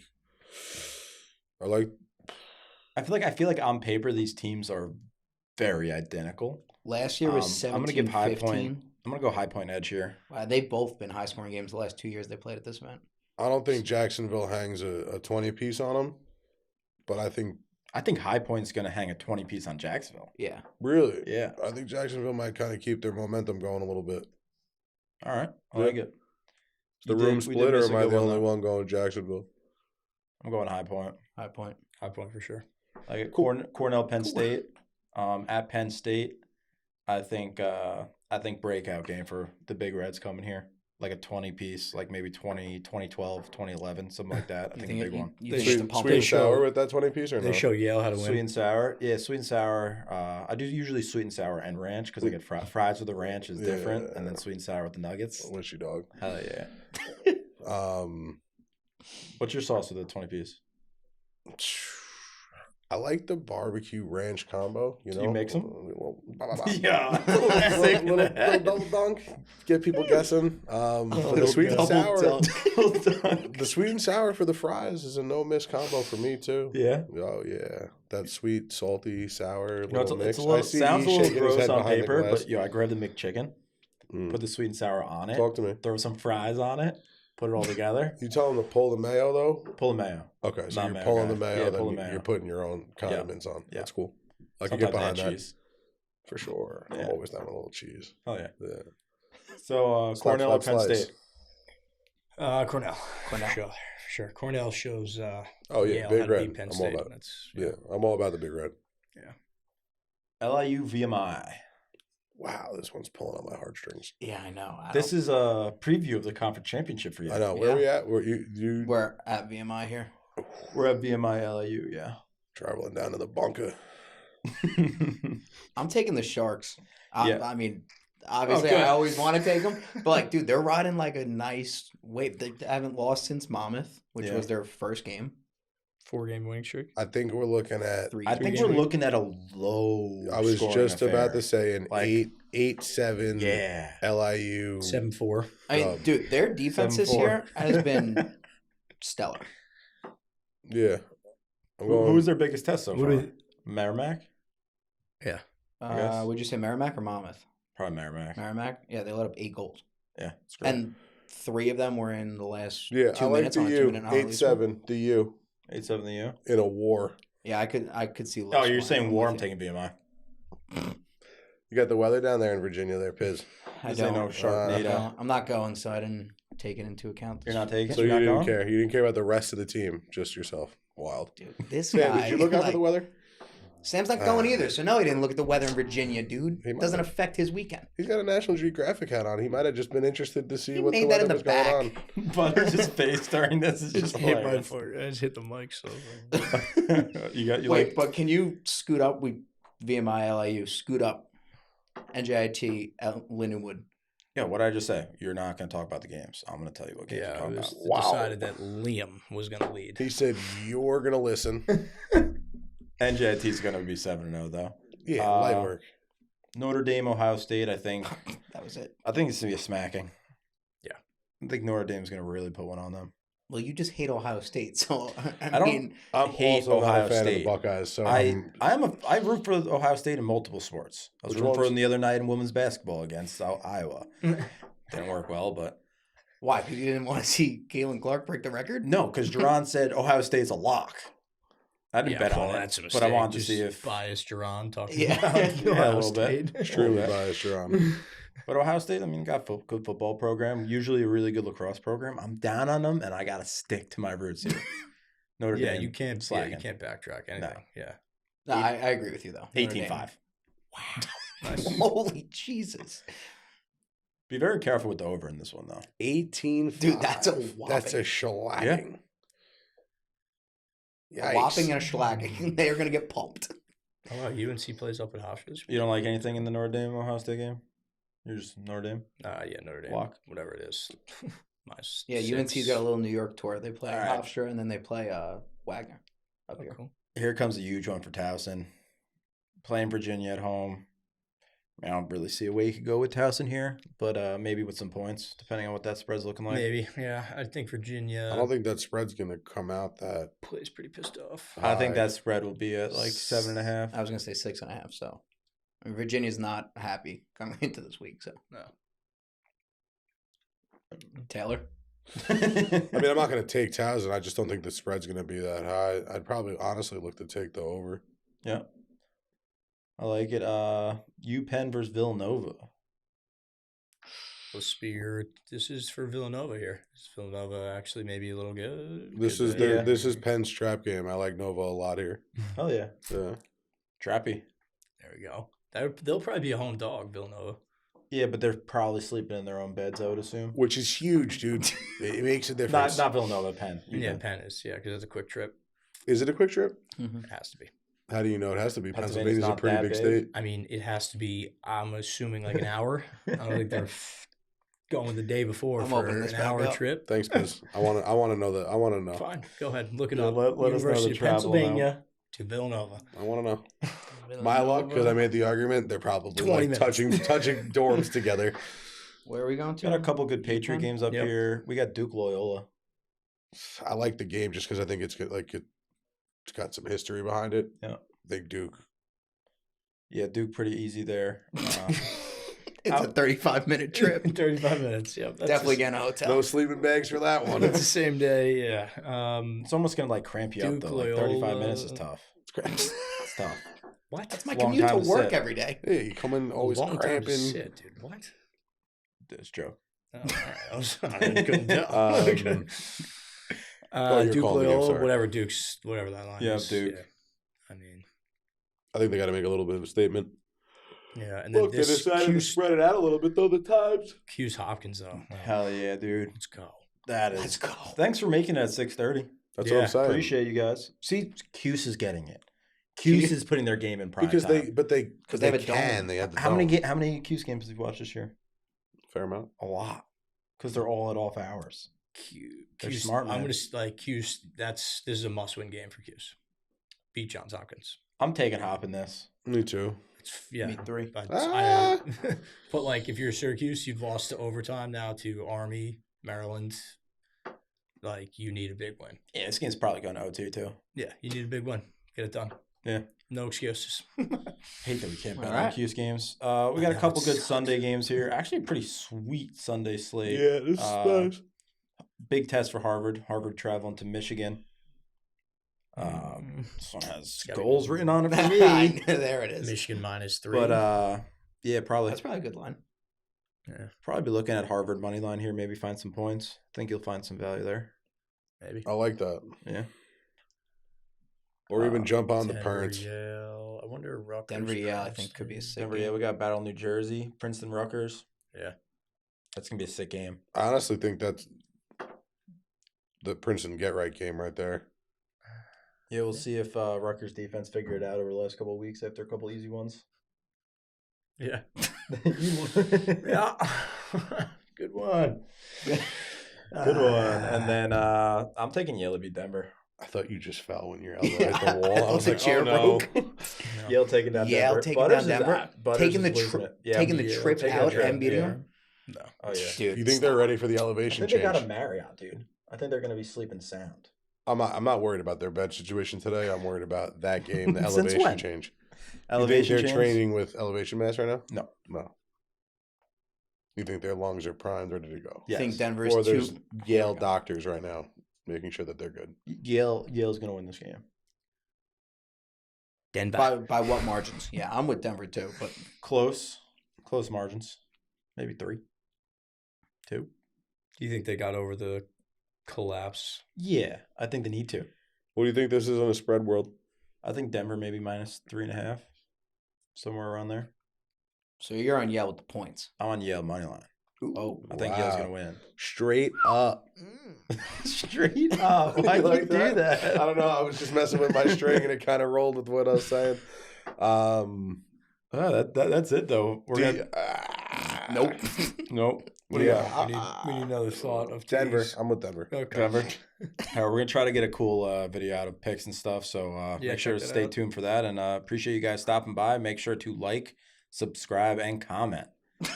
I feel like on paper these teams are very identical. Last year was 17-15. I'm gonna give High Point. I'm gonna go High Point edge here. They've both been high scoring games the last 2 years they played at this event. I don't think Jacksonville hangs a 20 piece on them, but I think High Point's gonna hang a 20 piece on Jacksonville. Yeah. Really? Yeah. I think Jacksonville might kind of keep their momentum going a little bit. All right, I like it. The room split, or am I the only one going Jacksonville? I'm going High Point. High Point for sure. Like Cornell, Penn State. At Penn State, I think breakout game for the Big Reds coming here. Like a 20 piece, like maybe 2012, 2011, something like that. I think a big one. Sweet and sour with that 20 piece, or no? They show Yale how to win. Sweet and sour. Yeah, sweet and sour. I do usually sweet and sour and ranch because I get fries with the ranch is different, and then sweet and sour with the nuggets. I wish you, dog. Hell yeah. What's your sauce with the 20 piece? I like the barbecue ranch combo. You know, you mix them? Yeah, little double dunk. Get people guessing. The sweet and sour. The sweet and sour for the fries is a no miss combo for me too. Yeah. Oh yeah, that sweet, salty, sour mix. It's a little, sounds a little gross on paper, but I grabbed the McChicken, put the sweet and sour on it. Talk to me. Throw some fries on it. Put it all together. You tell them to pull the mayo, though? Pull the mayo. Okay, so you're pulling the mayo, then you're putting your own condiments on. Yeah. That's cool. I can get behind that. Cheese. For sure. Yeah. I'm always down with a little cheese. Oh, yeah. So, Cornell or Penn State? Cornell. Sure. Cornell shows Yale Big Red. Beat Penn State. I'm all about the Big Red. Yeah. LIU VMI. Wow, this one's pulling on my heartstrings. Yeah, I know. This is a preview of the conference championship for you. I know. Where are we at? We're at VMI here. We're at VMI LIU, yeah. Traveling down to the bunker. I'm taking the Sharks. I mean, obviously, I always want to take them. But, dude, they're riding like a nice wave. They haven't lost since Monmouth, which was their first game. 4-game winning streak. I think we're looking at. We're looking at a low. I was just about to say an 8-7. Yeah. LIU 7-4. I mean, dude, their defense this year has been stellar. Yeah. Who was their biggest test so far? Merrimack. Yeah. Would you say Merrimack or Monmouth? Probably Merrimack. Merrimack. Yeah, they let up 8 goals. Yeah, it's great. And 3 of them were in the last 2 minutes. on a 2-minute 8-7. The U. 8-7 the U. In a war. Yeah, I could see. Oh, you're saying war? I'm taking BMI. You got the weather down there in Virginia, there, Piz. I don't know Sharknado. I'm not going, so I didn't take it into account. You're not taking. So you didn't care. You didn't care about the rest of the team, just yourself. Wild, dude. This Sam, guy. Did you look out for the weather? Sam's not going either, so no, he didn't look at the weather in Virginia, dude. It doesn't affect his weekend. He's got a National Geographic hat on. He might have just been interested to see what the weather was going on. Butter's face during this is just hit my foot. I just hit the mic. So wait, but can you scoot up? VMI LIU scoot up. NJIT Lindenwood. Yeah, what did I just say? You're not going to talk about the games. I'm going to tell you what games you're talking about. Wow. Decided that Liam was going to lead. He said you're going to listen. NJIT is going to be 7-0 though. Yeah, light work. Notre Dame, Ohio State. I think that was it. I think it's going to be a smacking. Yeah, I think Notre Dame's going to really put one on them. Well, you just hate Ohio State, so I hate also Ohio not a fan State. Of the Buckeyes, so I root for Ohio State in multiple sports. I was rooting for them the other night in women's basketball against Iowa. Didn't work well, but why? Because you didn't want to see Caitlin Clark break the record? No, because Jerron said Ohio State's a lock. I didn't bet on it, but I wanted to see if biased Jerron talking about Ohio a little State. bit. Extremely biased Jerron. But Ohio State, I mean, got a good football program, usually a really good lacrosse program. I'm down on them, and I got to stick to my roots here. Notre Dame. You can't backtrack anything. No. Yeah. No, I agree with you, though. 18-5. Wow. Nice. Holy Jesus. Be very careful with the over in this one, though. 18-5. Dude, that's a shellacking. Yeah. A whopping and a shellacking. They are going to get pumped. Oh, wow. UNC plays up at Hofstra. You don't like anything in the Notre Dame Ohio State game? You're just Notre Dame? Yeah, Notre Dame. Walk. Whatever it is. UNC's got a little New York tour. They play Hofstra, and then they play Wagner up here. Cool. Here comes a huge one for Towson. Playing Virginia at home. I don't really see a way you could go with Towson here, but maybe with some points, depending on what that spread's looking like. Maybe, yeah. I think Virginia. I don't think that spread's going to come out that. Plays pretty pissed off. I think that spread will be at like 7.5. I was going to say 6.5. So I mean, Virginia's not happy coming into this week. So no. Taylor. I mean, I'm not going to take Towson. I just don't think the spread's going to be that high. I'd probably honestly look to take the over. Yeah. I like it. UPenn versus Villanova. This is for Villanova here. Is Villanova actually maybe a little good? This is Penn's trap game. I like Nova a lot here. Oh yeah. Yeah. Trappy. There we go. They'll probably be a home dog, Villanova. Yeah, but they're probably sleeping in their own beds, I would assume. Which is huge, dude. It makes a difference. Not Villanova, Penn. Yeah, Penn is. Yeah, because it's a quick trip. Is it a quick trip? Mm-hmm. It has to be. How do you know it has to be? Pennsylvania's a pretty big state. I mean, it has to be, I'm assuming, like an hour. I don't think they're going the day before for an hour trip. Thanks, Piz. I want to know that. I want to know. Fine. Go ahead. Look it up. Let us know the University of Pennsylvania to Villanova. I want to know. My luck, because I made the argument, they're probably like touching dorms together. Where are we going to? Got a couple good Patriot games up here. We got Duke Loyola. I like the game just because I think it's good. Like it's got some history behind it. Yeah, Big Duke. Yeah, Duke pretty easy there. It's a 35-minute trip. 35 minutes. Yep. Definitely getting a hotel. No sleeping bags for that one. It's the same day. Yeah. It's almost gonna like cramp you Duke up though. Like 35 minutes is tough. It's tough. What? That's my commute to work sit. every day. Hey, you come in always long cramping. time to sit, dude. What? This joke. Oh, all right. I couldn't tell. You're Duke calling me, I'm Loyola, sorry. whatever that line Yeah, is. Duke. Yeah. I mean, I think they got to make a little bit of a statement. yeah. And then Look, they decided to spread it out a little bit, though, the times. Q's Hopkins, though. Hell yeah, dude. Let's go. Let's go. Thanks for making it at 6:30. That's what I'm saying. Appreciate you guys. See, Cuse is getting it. Cuse is putting their game in prime because time. they have a can. dome. They have the How dome. many Cuse games have you watched this year? Fair amount. A lot. Because they're all at off hours. They're Q's, smart, man. I'm going to like Q's. This is a must-win game for Q's. Beat Johns Hopkins. I'm taking Hop in this. Me too. Yeah. Me 3. But, Ah. but like if you're Syracuse, you've lost to overtime now to Army, Maryland. Like you need a big win. Yeah, this game's probably going to OT too. Yeah, you need a big win. Get it done. Yeah. No excuses. Hate that we can't bet All on right. Cuse games. We got a couple good Sunday games here. Actually, a pretty sweet Sunday slate. Yeah, this is nice. Big test for Harvard. Harvard traveling to Michigan. This one has goals written on it for me. There it is. Michigan -3. But yeah, probably. That's probably a good line. Yeah, Probably be looking at Harvard money line here. Maybe find some points. I think you'll find some value there. maybe. I like that. Yeah. Or even jump on the Denver, parents. Yale. I wonder Rutgers. Denver, I think could be a sick Denver, game. yeah, we got Battle New Jersey, Princeton, Rutgers. Yeah. That's gonna be a sick game. I honestly think that's the Princeton get right game right there. Yeah, we'll see if Rutgers defense figure it out over the last couple of weeks after a couple easy ones. Yeah. Yeah. Good one. Good one. And then I'm taking Yale to beat Denver. I thought you just fell when your elbow hit the wall. I was The like, chair oh no. broke. Yale taking down Yale Denver. taking Butters down Denver. Butters Taking is the losing trip. it. Yeah, Taking the yeah, trip taking out the trip, and beating yeah. them. No. Oh yeah. Dude, You think they're ready for the elevation I think change? they got a Marriott, dude. I think they're gonna be sleeping sound. I'm not worried about their bed situation today. I'm worried about that game, the Since elevation when? change. Elevation You think they're change? training with elevation mass right now? No. No. You think their lungs are primed, ready to go? Yes. I think Denver's Or there's too. Yale doctors right now making sure that they're good. Yale's gonna win this game. Denver. By what margins? Yeah, I'm with Denver too. But Close margins. Maybe 3. 2. Do you think they got over the collapse? Yeah, I think they need to. What do you think this is on a spread world? I think Denver maybe -3.5, somewhere around there. so you're on Yale with the points. I'm on Yale money line. Oh, I think Yale's gonna win. Straight up. Straight up. Why You do you like do that? I don't know. I was just messing with my string and it kind of rolled with what I was saying. That's it though. nope. Nope. What do you Yeah. got? We need another thought of Denver. teams. I'm with Denver. Okay. Denver. We're gonna try to get a cool video out of picks and stuff. So Yeah, make sure to check that stay out. tuned for that. And appreciate you guys stopping by. Make sure to like, subscribe, and comment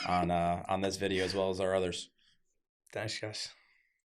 on this video as well as our others. Thanks, guys.